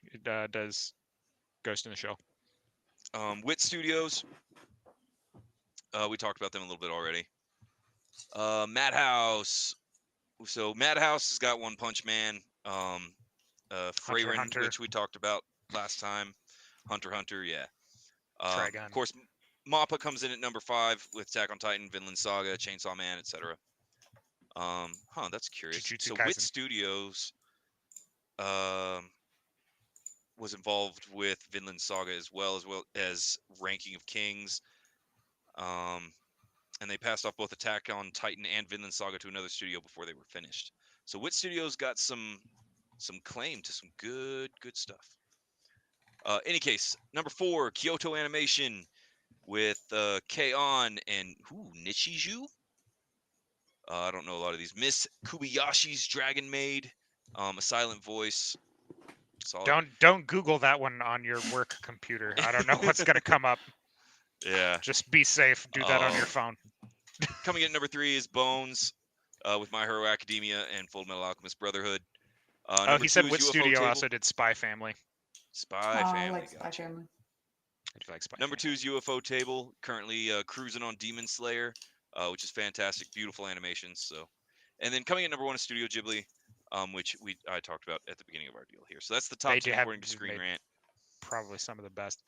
does Ghost in the Shell. Wit Studios. We talked about them a little bit already. Madhouse. So Madhouse has got One Punch Man. Freyrin, Hunter. which we talked about last time. Hunter, yeah. Trigun. Of course, Mappa comes in at number 5 with Attack on Titan, Vinland Saga, Chainsaw Man, etc. That's curious. Jujutsu So Wit Kaisen. Studios was involved with Vinland Saga as well as Ranking of Kings. And they passed off both Attack on Titan and Vinland Saga to another studio before they were finished. So Wit Studios got some claim to some good stuff. Any case, number 4, Kyoto Animation with K-On! And Nichiju? I don't know a lot of these. Miss Kubayashi's Dragon Maid, a silent voice. Solid. Don't Google that one on your work computer. I don't know what's gonna come up. Yeah. Just be safe. Do that on your phone. Coming in at number 3 is Bones, with My Hero Academia and Full Metal Alchemist Brotherhood. He said Wit UFO Studio Table. also did Spy Family. Spy Family. I like Spy Family. I do like Spy Number Family. 2 is UFO Table, currently cruising on Demon Slayer, which is fantastic, beautiful animations. So, and then coming in number 1 is Studio Ghibli, which I talked about at the beginning of our deal here. So that's the top They 10 have according to Screen made Rant. Probably some of the best.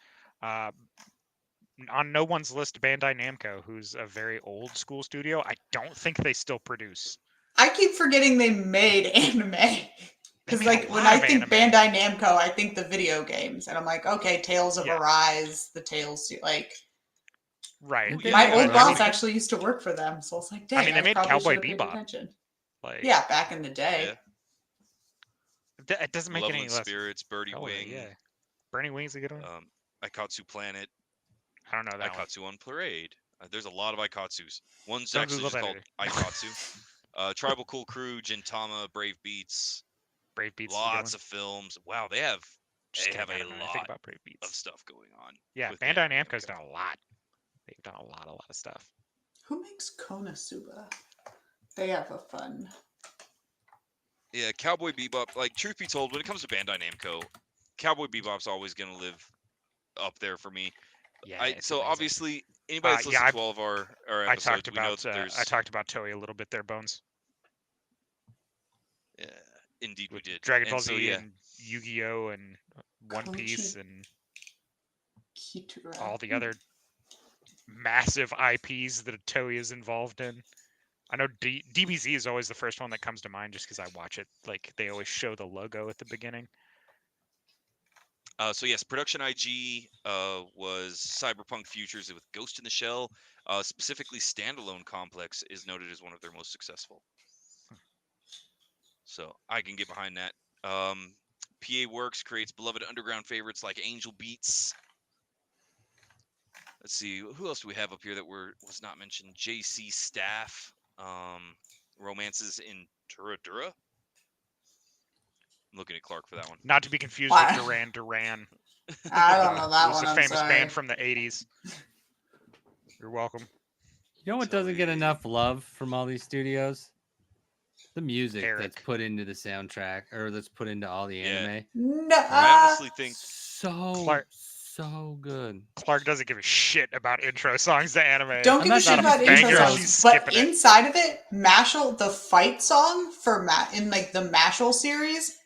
On no one's list, Bandai Namco, who's a very old school studio. I don't think they still produce. I keep forgetting they made anime. Because made a like when lot I of think anime. Bandai Namco, I think the video games, and I'm like, okay, Tales of Yeah. Arise, the Tales, like Right. Didn't they my make old a boss remake? actually used to work for them, so I was like, dang, mean, they made probably Cowboy should have paid Bebop. attention. Like, Yeah, back in the day. Yeah. It doesn't make Loveland any less. Spirits, Birdie Oh, Wing, yeah. Burning Wing's a good one. Aikatsu Planet, I don't know that one. Aikatsu on Parade. There's a lot of Aikatsus. One's Don't actually Google just that called Aikatsu. Tribal Cool Crew, Gintama, Brave Beats. Brave Beats. Lots of films. Wow, they have Just a kidding, I don't know anything lot about Brave of Beats. stuff going on. Yeah, with Bandai Bandai Namco's Namco. done a lot. They've done a lot of stuff. Who makes Konosuba? They have a fun. Yeah, Cowboy Bebop. Like, truth be told, when it comes to Bandai Namco, Cowboy Bebop's always gonna live up there for me. Yeah. it's amazing. Obviously, anybody that's listened to all of our I episodes, talked we know about that there's. I talked about Toei a little bit there, Bones. Yeah, indeed we With did. Dragon And Ball so, Z yeah. and Yu-Gi-Oh and One Piece and Kitura. all the other massive IPs that Toei is involved in. I know DBZ is always the first one that comes to mind just because I watch it. Like, they always show the logo at the beginning. So yes, Production IG was Cyberpunk Futures with Ghost in the Shell. Specifically, Standalone Complex is noted as one of their most successful. So I can get behind that. PA Works creates beloved underground favorites like Angel Beats. Let's see, who else do we have up here that was not mentioned? JC Staff, Romances in Turadura. I'm looking at Clark for that one. Not to be confused Why? with Duran Duran. I don't know that It was one. a I'm famous sorry. band from the 80s. You're welcome. You know what doesn't get enough love from all these studios? The music Eric. that's put into the soundtrack or that's put into all the Yeah. anime. No, I honestly think So good. Clark doesn't give a shit about intro songs to anime. don't I'm give a not shit a about banger, intro she's songs, but skipping it. inside of it, Mashal, the fight song for in like the Mashal series,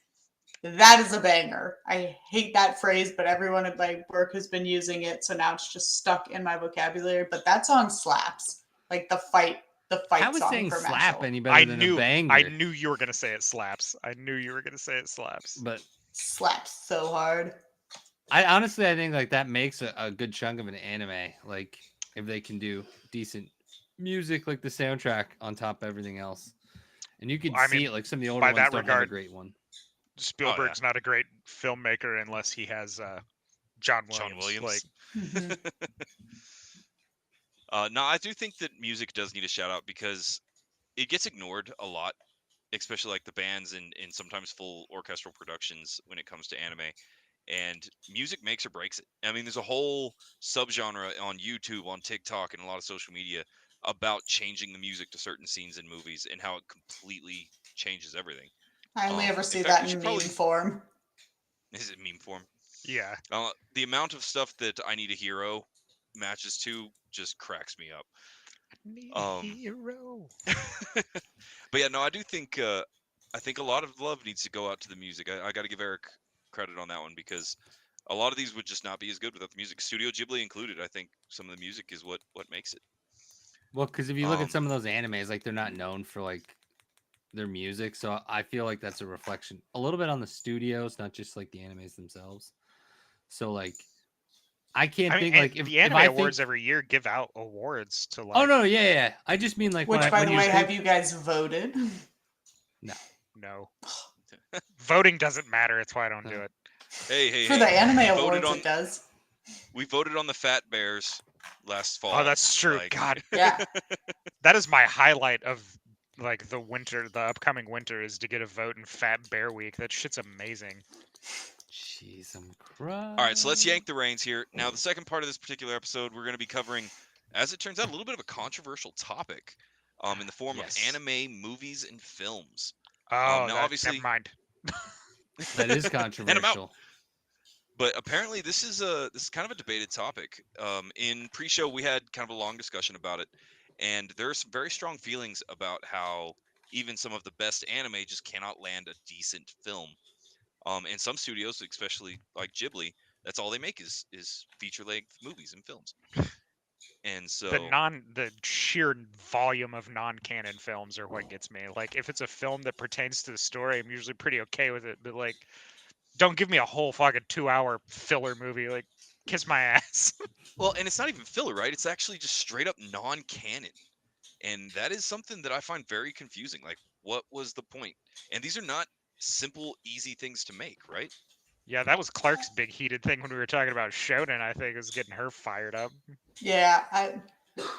that is a banger. I hate that phrase, but everyone at my work has been using it, so now it's just stuck in my vocabulary. But that song slaps. Like the fight How is song saying for slap Mashal. any better than a banger? I knew you were gonna say it slaps. I knew you were gonna say it slaps. But Slaps so hard. I honestly, I think like that makes a good chunk of an anime. Like if they can do decent music, like the soundtrack on top of everything else, and you can see it. Like some of the older by ones that don't have a regard, great one. Spielberg's not a great filmmaker unless he has John Williams. John Williams. Like, no, I do think that music does need a shout out because it gets ignored a lot, especially like the bands and sometimes full orchestral productions when it comes to anime. And music makes or breaks it. I mean, there's a whole subgenre on YouTube, on TikTok, and a lot of social media about changing the music to certain scenes in movies and how it completely changes everything. I only ever see in fact, that we in should meme probably- form. Is it meme form? yeah. The amount of stuff that I Need a Hero matches to just cracks me up. Need a hero. But yeah, no, I do think I think a lot of love needs to go out to the music. I got to give Eric credit on that one because A lot of these would just not be as good without the music. Studio Ghibli included. I think some of the music is what makes it. Well, because if you look at some of those animes, like they're not known for like their music, so I feel like that's a reflection a little bit on the studios, not just like the animes themselves. So like, I can't think like the Anime Awards every year give out awards to like. Oh no, yeah. I just mean like which, by the way, have you guys voted? No. Voting doesn't matter. That's why I don't do it. Hey. For the Anime Awards, it does. We voted on the Fat Bears last fall. Oh, that's true. Like... God. Yeah. That is my highlight of like the upcoming winter, is to get a vote in Fat Bear Week. That shit's amazing. Jeez, I'm crying. All right, so let's yank the reins here. Now, the second part of this particular episode, we're going to be covering, as it turns out, a little bit of a controversial topic, in the form of anime, movies, and films. Oh, obviously, never mind. That is controversial. But apparently, this is kind of a debated topic. In pre-show, we had kind of a long discussion about it, and there are some very strong feelings about how even some of the best anime just cannot land a decent film. And some studios, especially like Ghibli, that's all they make is feature-length movies and films. And so the sheer volume of non-canon films are what gets me. Like, if it's a film that pertains to the story, I'm usually pretty okay with it. But like, don't give me a whole fucking 2-hour filler movie. Like, kiss my ass. Well, and it's not even filler, right? It's actually just straight up non-canon. And that is something that I find very confusing. Like, what was the point? And these are not simple, easy things to make, right? Yeah, that was Clark's big heated thing when we were talking about Shonen. I think is getting her fired up. Yeah,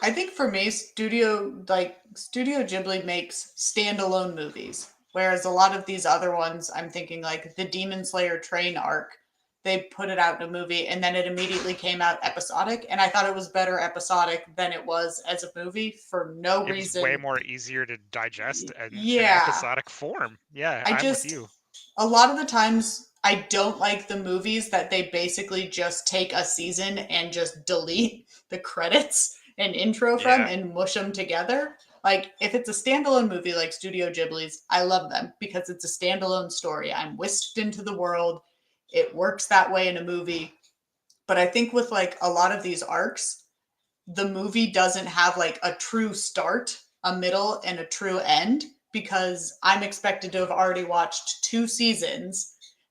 I think for me, Studio Ghibli makes standalone movies, whereas a lot of these other ones, I'm thinking like the Demon Slayer train arc, they put it out in a movie and then it immediately came out episodic, and I thought it was better episodic than it was as a movie for no reason. It was way more easier to digest in episodic form. Yeah, I'm with you. A lot of the times, I don't like the movies that they basically just take a season and just delete the credits and intro from and mush them together. Like, if it's a standalone movie like Studio Ghibli's, I love them because it's a standalone story. I'm whisked into the world. It works that way in a movie. But I think with like a lot of these arcs, the movie doesn't have like a true start, a middle, and a true end, because I'm expected to have already watched 2 seasons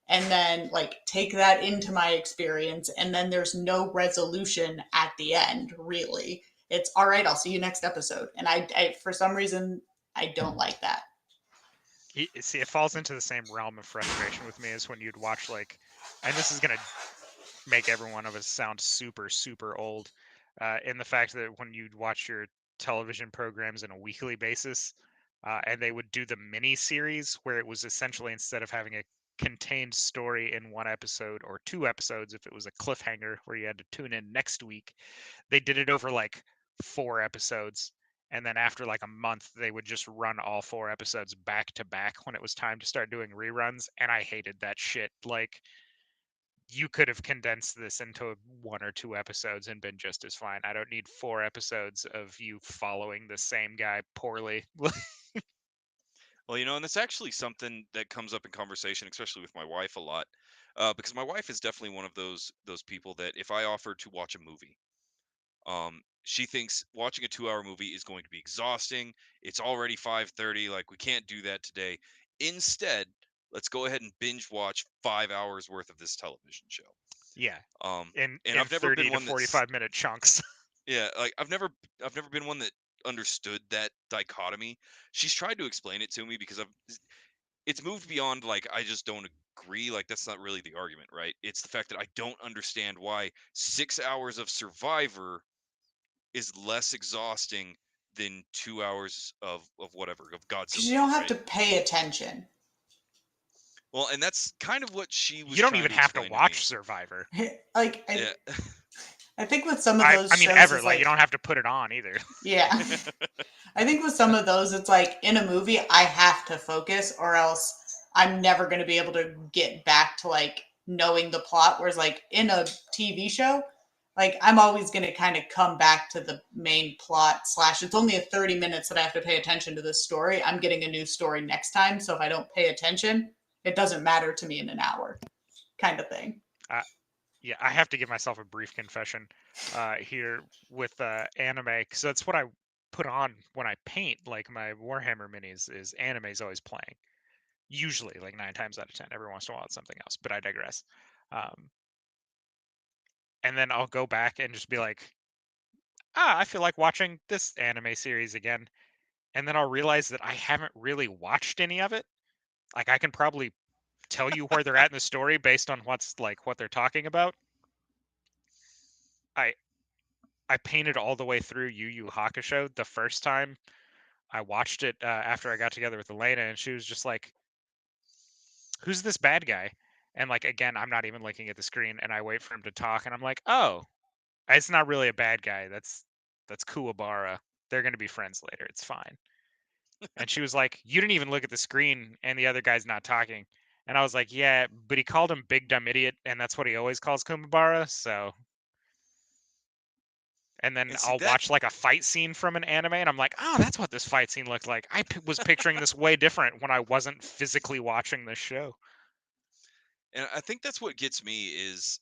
and then like take that into my experience, and then there's no resolution at the end, really. It's all right, I'll see you next episode. And I for some reason, I don't like that. See, it falls into the same realm of frustration with me as when you'd watch like, and this is going to make every one of us sound super, super old, in the fact that when you'd watch your television programs on a weekly basis, and they would do the mini series where it was essentially, instead of having a contained story in 1 episode or 2 episodes, if it was a cliffhanger where you had to tune in next week, they did it over like 4 episodes. And then after like a month, they would just run all 4 episodes back to back when it was time to start doing reruns. And I hated that shit. Like, you could have condensed this into 1 or 2 episodes and been just as fine. I don't need 4 episodes of you following the same guy poorly. Well, and that's actually something that comes up in conversation, especially with my wife a lot, because my wife is definitely one of those people that if I offer to watch a movie, she thinks watching a 2-hour movie is going to be exhausting. It's already 5:30. Like, we can't do that today. Instead, let's go ahead and binge watch 5 hours worth of this television show. Yeah. And I've never 30 been to 45-minute chunks. Yeah, like I've never been one that understood that dichotomy. She's tried to explain it to me because it's moved beyond like I just don't agree. Like, that's not really the argument, right? It's the fact that I don't understand why 6 hours of Survivor is less exhausting than 2 hours of whatever, of Godzilla. Because you don't have to pay attention. Well, and that's kind of what she was. You don't even have to watch Survivor. Like, I think with some of those I mean, shows, ever. Like, you don't have to put it on either. Yeah. I think with some of those, it's like, in a movie, I have to focus or else I'm never going to be able to get back to, like, knowing the plot. Whereas, like, in a TV show, like, I'm always going to kind of come back to the main plot / it's only 30 minutes that I have to pay attention to this story. I'm getting a new story next time. So if I don't pay attention, it doesn't matter to me in an hour, kind of thing. Yeah, I have to give myself a brief confession here with anime, because that's what I put on when I paint. Like my Warhammer minis is anime's always playing. Usually, like 9 times out of 10. Every once in a while, it's something else. But I digress. And then I'll go back and just be like, I feel like watching this anime series again. And then I'll realize that I haven't really watched any of it. Like I can probably tell you where they're at in the story based on what they're talking about. I painted all the way through Yu Yu Hakusho the first time I watched it after I got together with Elena, and she was just like, "Who's this bad guy?" And like again, I'm not even looking at the screen, and I wait for him to talk, and I'm like, "Oh, it's not really a bad guy. That's Kuwabara. They're gonna be friends later. It's fine." And she was like, "You didn't even look at the screen, and the other guy's not talking." And I was like, "Yeah, but he called him Big Dumb Idiot, and that's what he always calls Kuwabara, so." And then And see I'll that, watch like a fight scene from an anime, and I'm like, "Oh, that's what this fight scene looked like." Was picturing this way different when I wasn't physically watching this show. and I think that's what gets me is,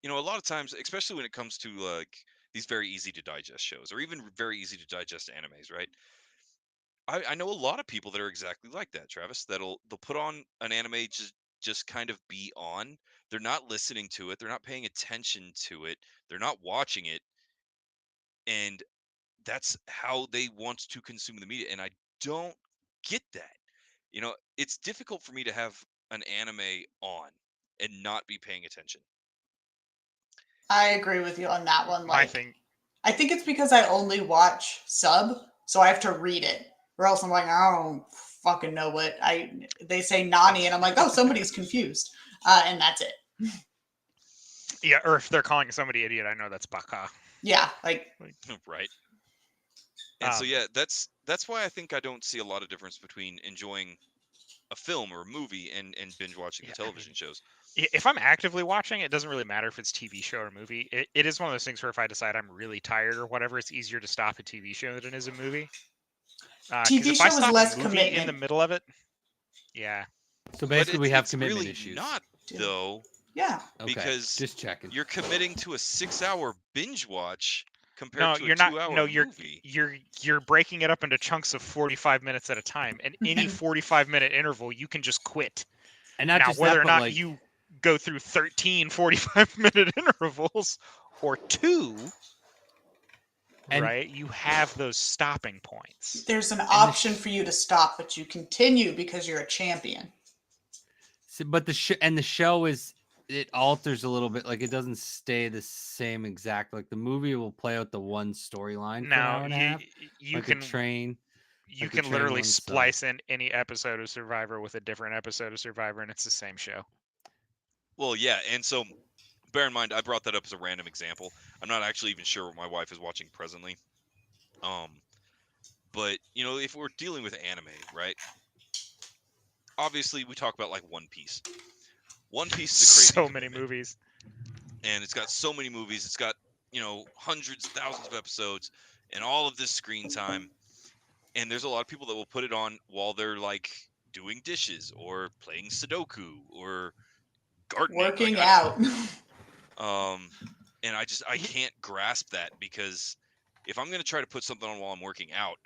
a lot of times, especially when it comes to like these very easy to digest shows, or even very easy to digest animes, right? I know a lot of people that are exactly like that, Travis. They'll put on an anime just kind of be on. They're not listening to it. They're not paying attention to it. They're not watching it, and that's how they want to consume the media. And I don't get that. It's difficult for me to have an anime on and not be paying attention. I agree with you on that one. My Like, thing, I think it's because I only watch sub, so I have to read it, or else I'm like, I don't fucking know what they say Nani, and I'm like, oh, somebody's confused, and that's it. yeah, or if they're calling somebody idiot, I know that's baka. Yeah, like Right. And so Um, yeah, that's why I think I don't see a lot of difference between enjoying a film or a movie and binge watching the yeah, television shows. If I'm actively watching, it doesn't really matter if it's TV show or movie. It is one of those things where if I decide I'm really tired or whatever, it's easier to stop a TV show than it is a movie. Because TV if I show is stop less a movie in the commitment. middle of it, yeah, So But basically, we have it's commitment really issues. not though, Yeah, Okay, because just checking. you're committing to a 6-hour binge watch compared no, to a you're not. 2-hour No, movie. you're breaking it up into chunks of 45 minutes at a time, and any 45-minute interval you can just quit. And not Now, just whether that, or but not like, you go through 13 45-minute intervals or 2, And- right? You have those stopping points. there's an option for you to stop, but you continue because you're a champion. but the show is, it alters a little bit. Like it doesn't stay the same exact. Like the movie will play out the one storyline for an hour Now, and a half. you Like can a train. you like the can train literally one, so- splice in any episode of Survivor with a different episode of Survivor, and it's the same show. Well, yeah, and so bear in mind I brought that up as a random example. I'm not actually even sure what my wife is watching presently. But if we're dealing with anime, right? Obviously, we talk about like One Piece. One Piece is a crazy So many commitment. movies. And it's got so many movies. It's got hundreds, thousands of episodes, and all of this screen time. And there's a lot of people that will put it on while they're like doing dishes or playing Sudoku or gardening. Working like, out. And I can't grasp that, because if I'm gonna try to put something on while I'm working out,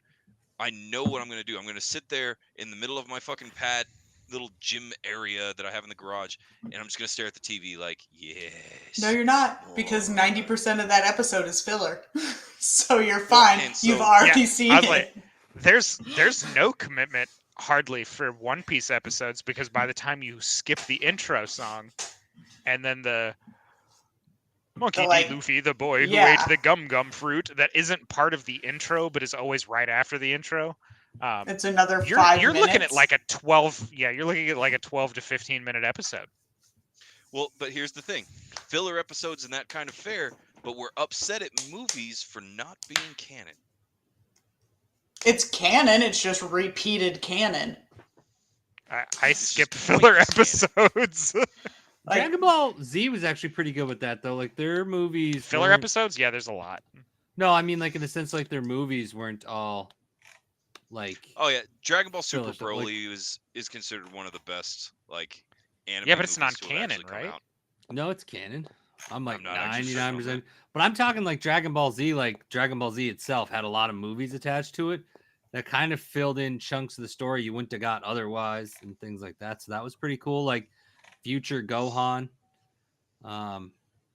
I know what I'm gonna do. I'm gonna sit there in the middle of my fucking pad little gym area that I have in the garage, and I'm just gonna stare at the TV like, yes. No, you're not, because more. 90% of that episode is filler. So you're Well, fine. and so- You've already Yeah, seen I was it. like, there's no commitment hardly for One Piece episodes, because by the time you skip the intro song and then the Monkey like, D. Luffy, the boy who yeah. ate the gum fruit, that isn't part of the intro but is always right after the intro. It's another You're 5 you're minutes. looking at like a 12, yeah, you're looking at like a 12 to 15-minute episode. Well, but here's the thing. Filler episodes and that kind of fare, but we're upset at movies for not being canon. It's canon. It's just repeated canon. I It's just skip filler pointless episodes. Like, Dragon Ball Z was actually pretty good with that though. Like their movies. Filler weren't- episodes? Yeah, there's a lot. No, I mean like in the sense like their movies weren't all like. Oh yeah, Dragon Ball Super Filler stuff, like- Broly is considered one of the best like anime. Yeah, but it's movies to have non-canon, actually come right? out. No, it's canon. I'm like I'm not actually certain on 99%. But I'm talking like Dragon Ball Z. Like Dragon Ball Z itself had a lot of movies attached to it that kind of filled in chunks of the story you wouldn't have got otherwise and things like that. So that was pretty cool. Like Future Gohan,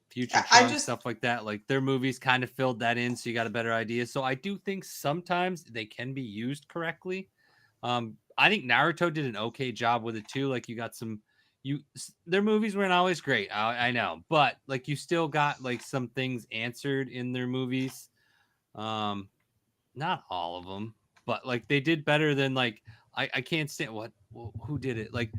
Future I Trunks, just stuff like that. Like their movies kind of filled that in, so you got a better idea. So I do think sometimes they can be used correctly. I think Naruto did an okay job with it too. Like you got some, their movies weren't always great. I know, but like you still got like some things answered in their movies. Not all of them, but like they did better than like I can't stand who did it like.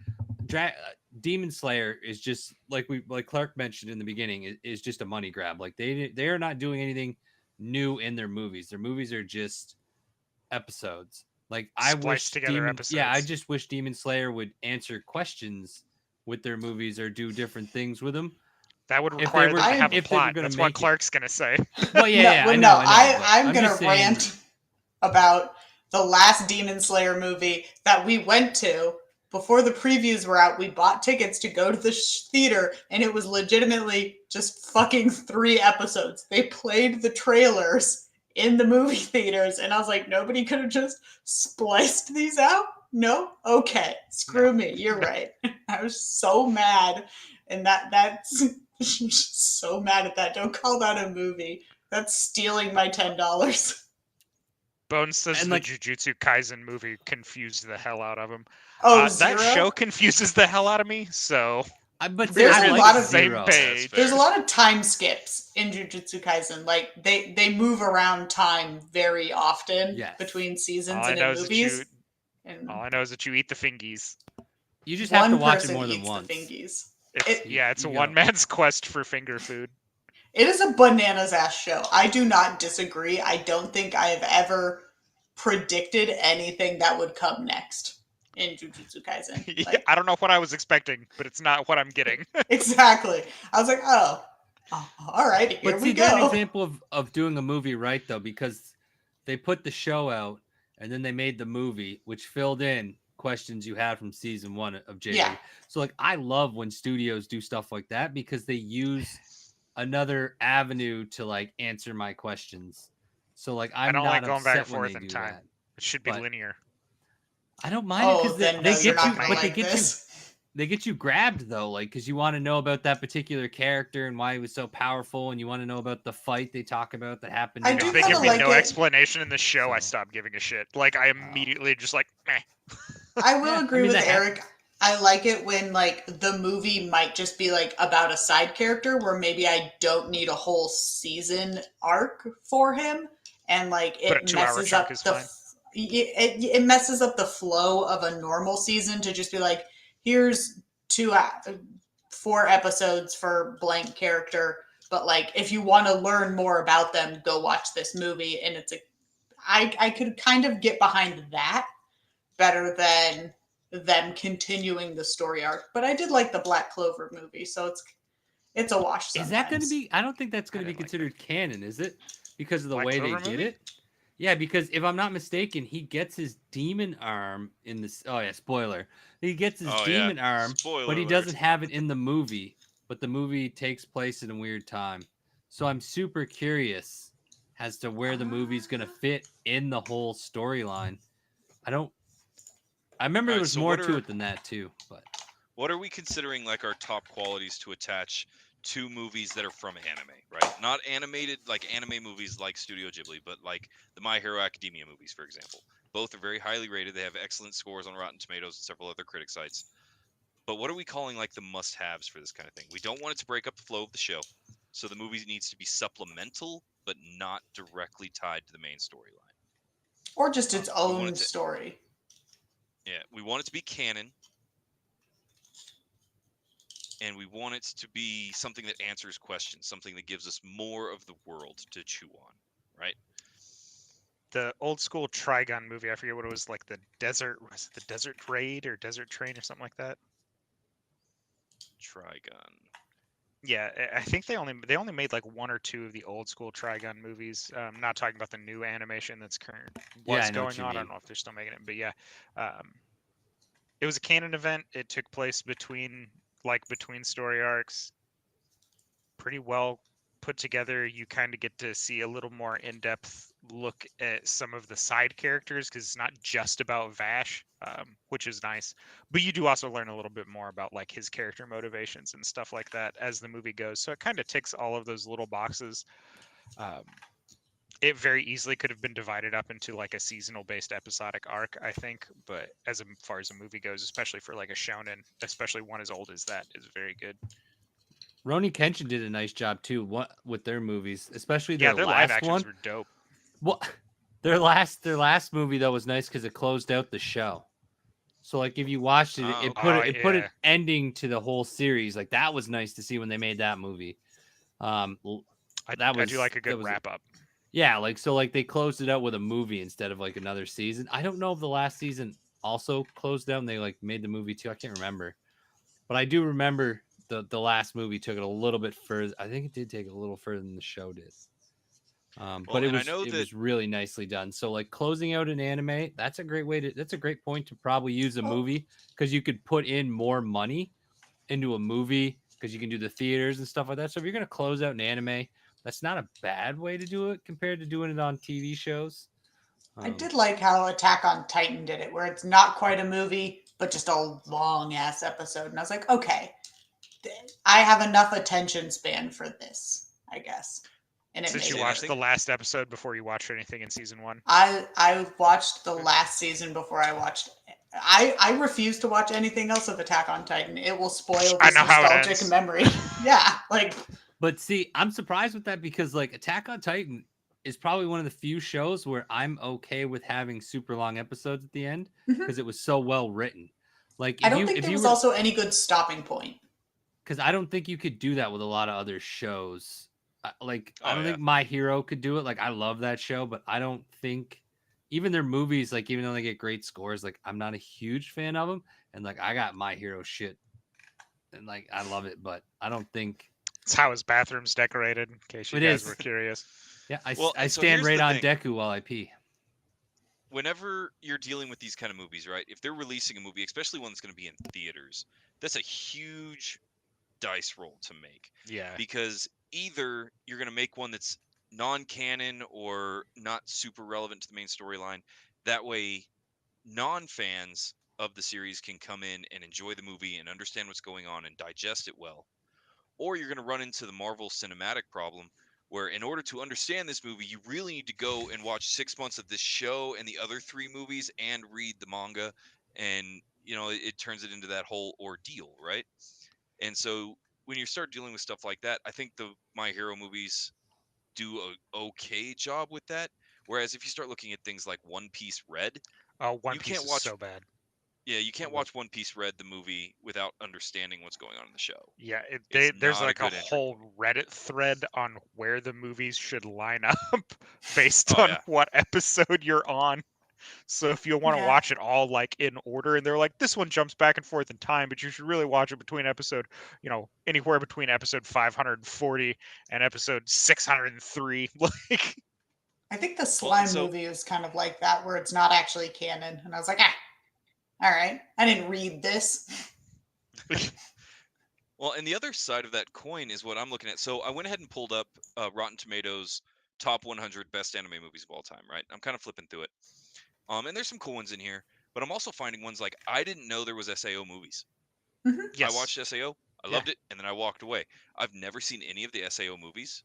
Demon Slayer is just like Clark mentioned in the beginning is just a money grab. Like they are not doing anything new in their movies. Their movies are just episodes. Like I wish Spliced together yeah, I episodes. just wish Demon Slayer would answer questions with their movies or do different things with them. That would If they require were them to have a if they were plot. gonna That's what make it. Clark's gonna say. Well, yeah, well, I no, know. But I'm gonna just saying, rant about the last Demon Slayer movie that we went to before the previews were out. We bought tickets to go to the theater, and it was legitimately just fucking 3 episodes. They played the trailers in the movie theaters, and I was like, nobody could have just spliced these out? No? Okay. Screw me. You're right. I was so mad. And that's so mad at that. Don't call that a movie. That's stealing my $10. Bones says And, the like- Jujutsu Kaisen movie confused the hell out of him. Oh, that Zero? show confuses the hell out of me. So but There's I a like lot of- same Zero. page. There's a lot of time skips in Jujutsu Kaisen. Like they move around time very often Yes. between seasons all I and know in is that movies. And all I know is that you eat the fingies. You just have to one watch it person more than eats once. the fingies. It's a You one go. man's quest for finger food. It is a bananas ass show. I do not disagree. I don't think I have ever predicted anything that would come next in Jujutsu Kaisen. Like, I don't know what I was expecting, but it's not what I'm getting. exactly. I was like, oh, all right, here But we see, they're an go. example of doing a movie right though, because they put the show out and then they made the movie, which filled in questions you had from season 1 of JD. Yeah. So like I love when studios do stuff like that because they use another avenue to like answer my questions. So like I'm don't not like going back upset and when forth they in do time. that. It should be But- linear. I don't mind it Oh, because then they no, you're get you, not gonna but they like get this. they get you grabbed though, like because you want to know about that particular character and why he was so powerful, and you want to know about the fight they talk about that happened. I in do If they kinda give me like no it- explanation in the show, I So- stop giving a shit. Like I immediately just like, meh. I will Yeah, I agree mean, with that Eric. I like it when like the movie might just be like about a side character where maybe I don't need a whole season arc for him, and like But a it 2-hour messes chunk up is the fine. it messes up the flow of a normal season to just be like, here's 4 episodes for blank character, but like if you want to learn more about them, go watch this movie, and it's I could kind of get behind that better than them continuing the story arc. But I did like the Black Clover movie, so it's a wash. Sometimes. Is that going to be? I don't think that's going to be didn't like considered canon, is it? Because of the Black way Clover they did movie? it. Yeah, because if I'm not mistaken, he gets his demon arm in this. Oh yeah, spoiler. He gets his Oh, yeah. demon arm, Spoiler but he alert. doesn't have it in the movie. But the movie takes place in a weird time, so I'm super curious as to where the movie's going to fit in the whole storyline. I remember there Alright, was so more what to are- it than that too, but. What are we considering like our top qualities to attach to movies that are from anime, right? Not animated like anime movies like Studio Ghibli, but like the My Hero Academia movies, for example. Both are very highly rated. They have excellent scores on Rotten Tomatoes and several other critic sites. But what are we calling like the must-haves for this kind of thing? We don't want it to break up the flow of the show. So the movie needs to be supplemental, but not directly tied to the main storyline. or just its We want own it to- story. Yeah, we want it to be canon. And we want it to be something that answers questions, something that gives us more of the world to chew on, right? The old school Trigun movie, I forget what it was, like the Desert Raid or Desert Train or something like that? Trigun. Yeah, I think they only made like 1 or 2 of the old school Trigun movies. Not talking about the new animation that's Yeah, was I know what going you on. I mean. don't know if they're still making it, but yeah, it was a canon event. It took place between story arcs. pretty well put together. You kind of get to see a little more in-depth look at some of the side characters because it's not just about Vash, which is nice. But you do also learn a little bit more about like his character motivations and stuff like that as the movie goes. So it kind of ticks all of those little boxes. It very easily could have been divided up into like a seasonal based episodic arc, I think. But as far as a movie goes, especially for like a shonen, especially one as old as that, is very good. Roni Kenshin did a nice job too with their movies, especially their last live actions one. Were dope. Well, their last movie though was nice because it closed out the show. So like if you watched it, it put an ending to the whole series. Like that was nice to see when they made that movie. I do like a good wrap up. Yeah, like so like they closed it out with a movie instead of like another season. I don't know if the last season also closed out and they like made the movie too. I can't remember. But I do remember the last movie took it a little bit further. I think it did take it a little further than the show did. But it was really nicely done. So like closing out an anime, that's a great point to probably use a movie because you could put in more money into a movie because you can do the theaters and stuff like that. So if you're going to close out an anime, that's not a bad way to do it compared to doing it on TV shows. I did like how Attack on Titan did it, where it's not quite a movie, but just a long ass episode. And I was like, okay, I have enough attention span for this, I guess. And since you watched the last episode before you watched anything in season 1, I watched the last season before I watched. I refuse to watch anything else of Attack on Titan. It will spoil this nostalgic memory. Yeah, like. But see, I'm surprised with that because like Attack on Titan is probably one of the few shows where I'm okay with having super long episodes at the end because it was so well written. Like I don't think there was also any good stopping point. Because I don't think you could do that with a lot of other shows. Like I don't think My Hero could do it. Like I love that show, but I don't think even their movies, like even though they get great scores, like I'm not a huge fan of them. And like I got My Hero shit, and like I love it, but I don't think it's how his bathroom's decorated. In case you guys were curious. Yeah, I stand right on Deku while I pee. Whenever you're dealing with these kind of movies, right? If they're releasing a movie, especially one that's going to be in theaters, that's a huge dice roll to make. Yeah. Because either you're going to make one that's non-canon or not super relevant to the main storyline. That way, non-fans of the series can come in and enjoy the movie and understand what's going on and digest it well. Or you're going to run into the Marvel cinematic problem where in order to understand this movie, you really need to go and watch 6 months of this show and the other 3 movies and read the manga. And, you know, it turns it into that whole ordeal, right? And so when you start dealing with stuff like that, I think the My Hero movies do a okay job with that. Whereas if you start looking at things like One Piece Red, One Piece is so bad. Yeah, you can't watch One Piece Red, the movie, without understanding what's going on in the show. Yeah, there's like a whole Reddit thread on where the movies should line up based on what episode you're on. So if you want to watch it all like in order, and they're like, this one jumps back and forth in time, but you should really watch it between episode, anywhere between episode 540 and episode 603. Like, I think the Slime movie is kind of like that, where it's not actually canon, and I was like, all right, I didn't read this. Well, and the other side of that coin is what I'm looking at. So I went ahead and pulled up Rotten Tomatoes top 100 best anime movies of all time, right? I'm kind of flipping through it. And there's some cool ones in here, but I'm also finding ones like I didn't know there was SAO movies. Mm-hmm. Yes. I watched SAO, I loved it, and then I walked away. I've never seen any of the SAO movies.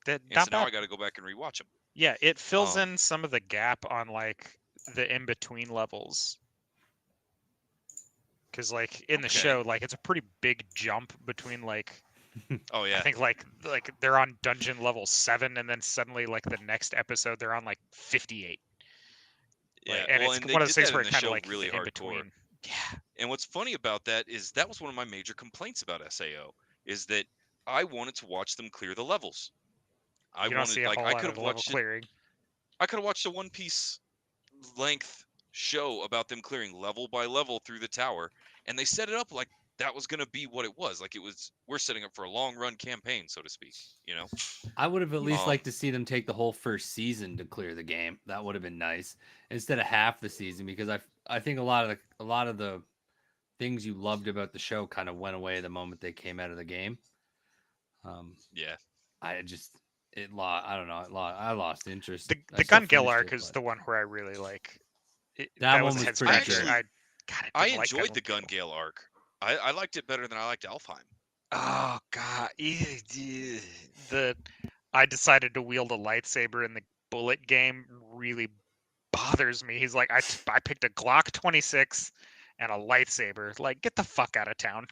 So now I got to go back and rewatch them. Yeah, it fills in some of the gap on like the in-between levels. Because like in the show, like it's a pretty big jump between like I think like they're on dungeon level 7, and then suddenly like the next episode they're on like 58. Yeah, and it's one of those things where it kind of like really in between. Yeah. And what's funny about that is that was one of my major complaints about SAO is that I wanted to watch them clear the levels. I wanted like I could have watched clearing. I could have watched a One Piece length show about them clearing level by level through the tower, and they set it up like that was going to be what it was. Like we're setting up for a long run campaign, so to speak, I would have at least liked to see them take the whole first season to clear the game. That would have been nice instead of half the season, because I think a lot of the things you loved about the show kind of went away the moment they came out of the game. Yeah. I just it lost. I don't know. I lost interest. The Gun Gale arc is the one where I really like. That was one a was head pretty scratcher. good. I enjoyed the Gun Gale. Gale arc. I liked it better than I liked Alfheim. Oh god, I decided to wield a lightsaber in the bullet game really bothers me. He's like, I picked a Glock 26 and a lightsaber. Like, get the fuck out of town.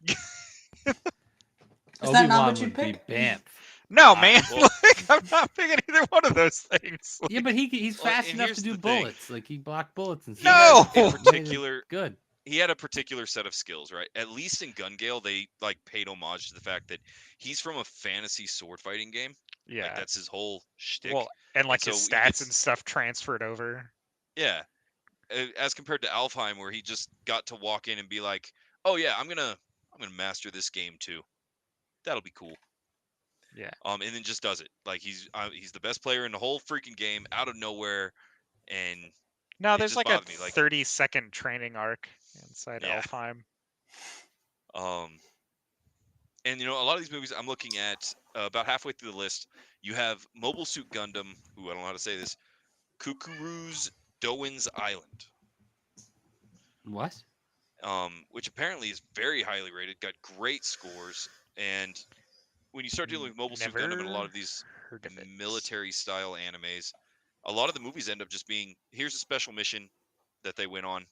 Is that not Obi-Wan what you would be pick? Banff. No, man. well- Like, I'm not picking either one of those things. Yeah, but he's Well, fast and enough here's to do the thing. bullets. Like he blocked bullets and He stuff. No! had a Made it particular good. he had a particular set of skills, right? At least in Gun Gale, they like paid homage to the fact that he's from a fantasy sword fighting game. Yeah. Like that's his whole shtick. Well, and like so his he stats gets- and stuff transferred over. Yeah. As compared to Alfheim, where he just got to walk in and be like, "Oh yeah, I'm gonna master this game too. That'll be cool." Yeah. And then just does it. Like he's the best player in the whole freaking game out of nowhere, and No, it there's just like a bothered me, like- 30-second training arc inside Yeah. Alfheim. And a lot of these movies I'm looking at about halfway through the list. You have Mobile Suit Gundam. Who I don't know how to say this. Kukuru's Doan's Island. What? Which apparently is very highly rated, got great scores, and when you start dealing with Mobile Suit Gundam and a lot of these Heard of it. military-style animes, a lot of the movies end up just being, here's a special mission that they went on,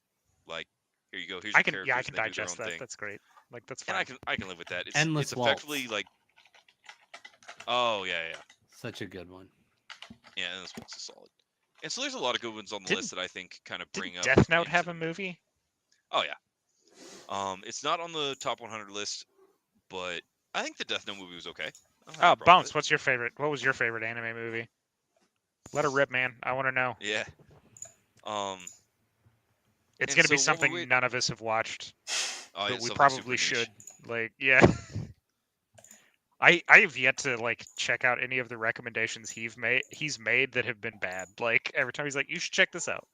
like, here you go, here's your characters, I can and they do their digest own that. thing. That's great. Like that's And fine. I can live with that. Endless It's effectively Waltz. like, oh yeah, Such a good one. Endless Waltz is solid. And so there's a lot of good ones on the list that I think kind of bring Did up. Death Note have into- a movie? Oh yeah. It's not on the top 100 list, but I think the Death Note movie was okay. I don't have Oh, a problem with Bones, it. what's your favorite? What was your favorite anime movie? Let her rip, man. I want to know. Yeah. It's And gonna be so what something we- none of us have watched, Oh, yeah, but we something probably super niche. should. Like, yeah. I have yet to like check out any of the recommendations he's made that have been bad. Like every time he's like, you should check this out.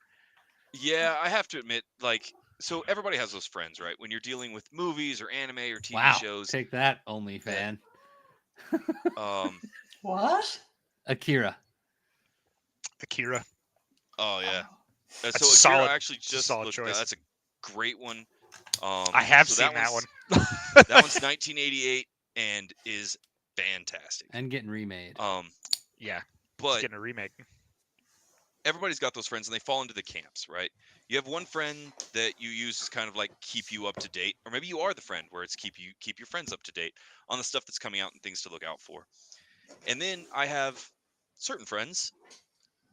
Yeah, I have to admit, like, so everybody has those friends, right? When you're dealing with movies or anime or TV Wow. shows, Take that, only fan. um, What? Akira. Akira. oh yeah. So That's Akira, solid. I actually It's a just solid looked at that. choice. That's a great one. I have so seen that one. That one's 1988 and is fantastic. And getting remade. Yeah, it's But getting a remake. everybody's got those friends and they fall into the camps, right? You have one friend that you use as kind of like keep you up to date, or maybe you are the friend where it's keep your friends up to date on the stuff that's coming out and things to look out for. And then I have certain friends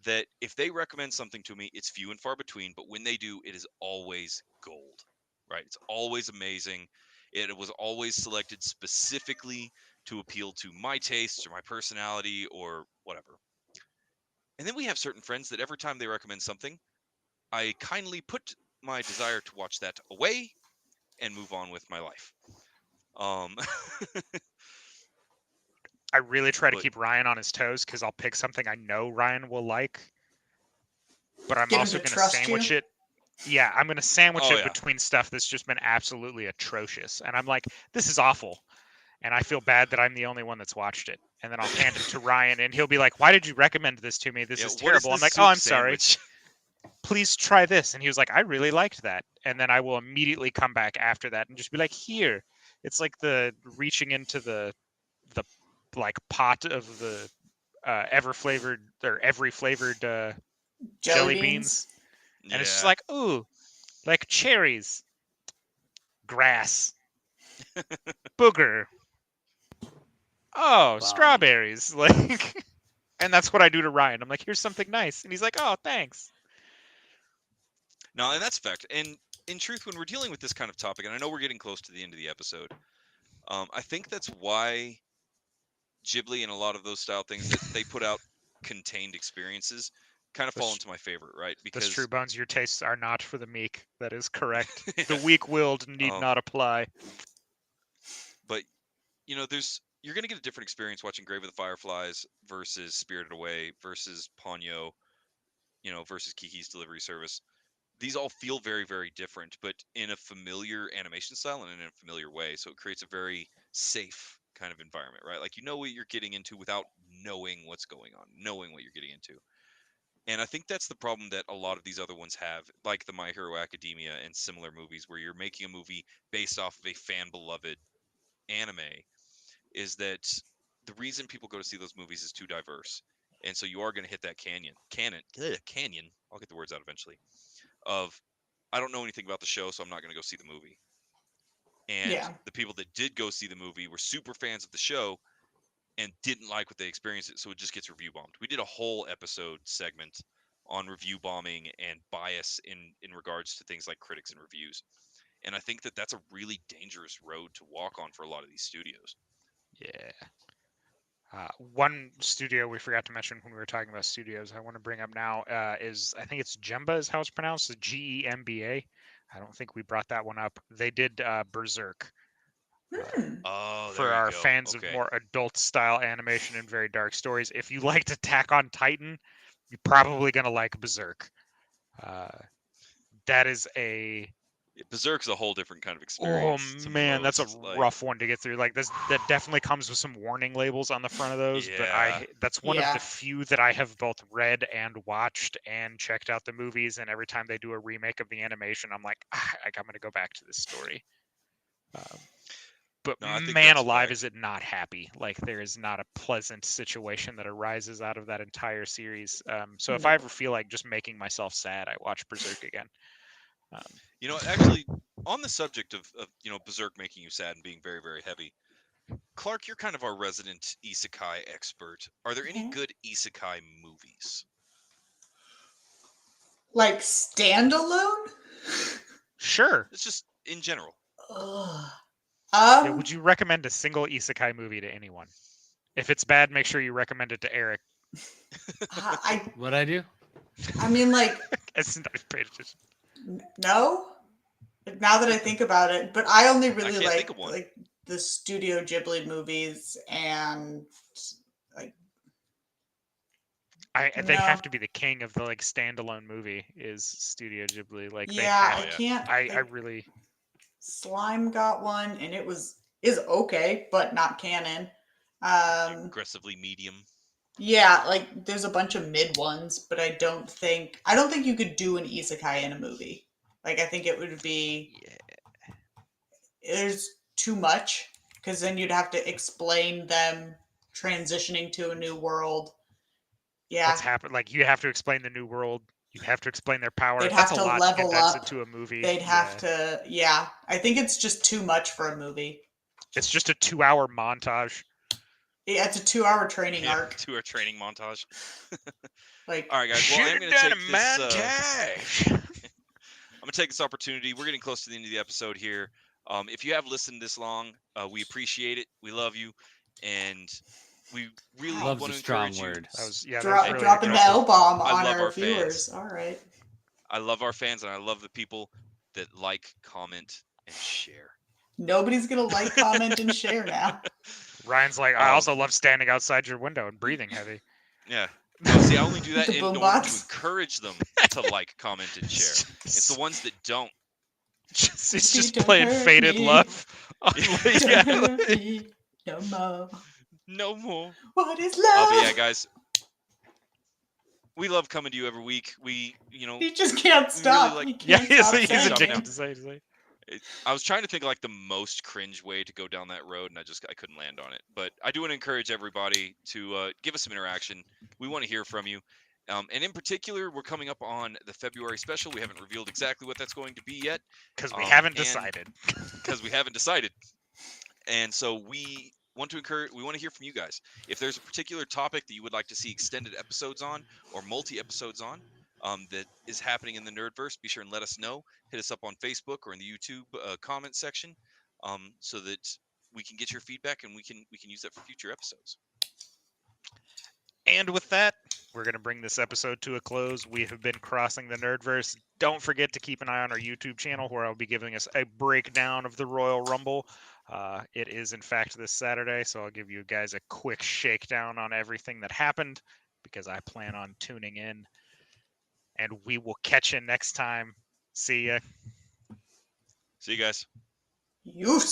that if they recommend something to me, it's few and far between, but when they do, it is always gold, right? It's always amazing. It was always selected specifically to appeal to my tastes or my personality or whatever. And then we have certain friends that every time they recommend something, I kindly put my desire to watch that away and move on with my life. I really try to But- keep Ryan on his toes because I'll pick something I know Ryan will like, but I'm Get him also to going to trust sandwich you? it. Yeah, I'm going to sandwich Oh, it yeah. between stuff that's just been absolutely atrocious, and I'm like, this is awful, and I feel bad that I'm the only one that's watched it. And then I'll hand it to Ryan, and he'll be like, "Why did you recommend this to me? This Yeah, is what is terrible." I'm this like, soup "Oh, I'm sorry. sandwich?" Please try this." And he was like, "I really liked that." And then I will immediately come back after that and just be like, "Here." It's like the reaching into the like pot of the every flavored jelly beans. And it's just Yeah. like, ooh, like cherries, grass, booger. Oh, Wow. strawberries. Like, and that's what I do to Ryan. I'm like, here's something nice. And he's like, oh, thanks. No, and that's fact. And in truth, when we're dealing with this kind of topic, and I know we're getting close to the end of the episode, I think that's why Ghibli and a lot of those style things that they put out contained experiences kind of fall That's- into my favorite, right? That's true, Bones. Your tastes are not for the meek. That is correct. Yeah. The weak-willed need Um, not apply. But you're gonna get a different experience watching Grave of the Fireflies versus Spirited Away versus Ponyo, versus Kiki's Delivery Service. These all feel very, very different, but in a familiar animation style and in a familiar way. So it creates a very safe kind of environment, right? Like you know what you're getting into without knowing what's going on, knowing what you're getting into. And I think that's the problem that a lot of these other ones have, like the My Hero Academia and similar movies, where you're making a movie based off of a fan beloved anime, is that the reason people go to see those movies is too diverse. And so you are going to hit that canyon. I'll get the words out eventually. Of I don't know anything about the show, so I'm not going to go see the movie. And Yeah. the people that did go see the movie were super fans of the show and didn't like what they experienced, so it just gets review bombed. We did a whole episode segment on review bombing and bias in regards to things like critics and reviews. And I think that that's a really dangerous road to walk on for a lot of these studios. Yeah. One studio we forgot to mention when we were talking about studios I want to bring up now is, I think it's Gemba is how it's pronounced, the GEMBA. I don't think we brought that one up. They did Berserk. Oh, For there you our go. fans of Okay. more adult style animation and very dark stories, if you liked Attack on Titan, you're probably going to like Berserk. That is a Berserk's a whole different kind of oh experience. to man, that's a most, like, rough one to get through. Like this, that definitely comes with some warning labels on the front of those. But Yeah. that's one of Yeah. the few that I have both read and watched and checked out the movies. And every time they do a remake of the animation, I'm like I'm gonna go back to this story. But No, I think man that's alive, fact. is it not happy? Like there is not a pleasant situation that arises out of that entire series. So if I No. ever feel like just making myself sad, I watch Berserk again. You know, actually, on the subject of Berserk making you sad and being very, very heavy, Clark, you're kind of our resident isekai expert. Are there any Mhm. good isekai movies? Like standalone? Sure. It's just in general. Ugh. Yeah, would you recommend a single isekai movie to anyone? If it's bad, make sure you recommend it to Eric. What I do? I mean, like, It's not paid attention. no. Now that I think about it, but I only really can't think of one. like the Studio Ghibli movies, and like they No. have to be the king of the like standalone movie is Studio Ghibli. Like they yeah, have. I can't. I really. Slime got one, and it is okay, but not canon. Aggressively medium. Yeah, like there's a bunch of mid ones, but I don't think you could do an isekai in a movie. Like I think it would be there's too much, because then you'd have to explain them transitioning to a new world. Yeah, What's happened? Like you have to explain the new world. You have to explain their power. they'd That's have a to lot to level condense up. into a movie. They'd have to. Yeah, I think it's just too much for a movie. It's just a 2-hour montage. Yeah, it's a 2-hour training arc. 2-hour training montage. Like, all right, guys. Well, I'm going to take this. montage. I'm going to take this opportunity. We're getting close to the end of the episode here. If you have listened this long, we appreciate it. We love you, and we really Love's want a to strong encourage word. That was really dropping the aggressive. L-bomb I on love our our fans. viewers. All right. I love our fans, and I love the people that like, comment, and share. Nobody's gonna like, comment, and share now. Ryan's like, I also love standing outside your window and breathing heavy. Yeah. No, see, I only do that The in order boombox. to encourage them to like, comment, and share. It's the ones that don't. It's You just don't playing hurt Faded me. Love. Don't Yeah. hurt me no more. No more. What is love? But yeah, guys. We love coming to you every week. We, He just can't stop. like- He Yeah, can't he's stop he's saying addicted it. to say. I was trying to think of like the most cringe way to go down that road, and I couldn't land on it. But I do want to encourage everybody to give us some interaction. We want to hear from you. And in particular, we're coming up on the February special. We haven't revealed exactly what that's going to be yet. Because we haven't and- decided. Because we haven't decided. And so we want to hear from you guys. If there's a particular topic that you would like to see extended episodes on or multi-episodes on that is happening in the Nerdverse, be sure and let us know. Hit us up on Facebook or in the YouTube comment section so that we can get your feedback and we can use that for future episodes. And with that, we're going to bring this episode to a close. We have been crossing the Nerdverse. Don't forget to keep an eye on our YouTube channel where I'll be giving us a breakdown of the Royal Rumble. It is, in fact, this Saturday, so I'll give you guys a quick shakedown on everything that happened because I plan on tuning in. And we will catch you next time. See ya. See you guys. Use.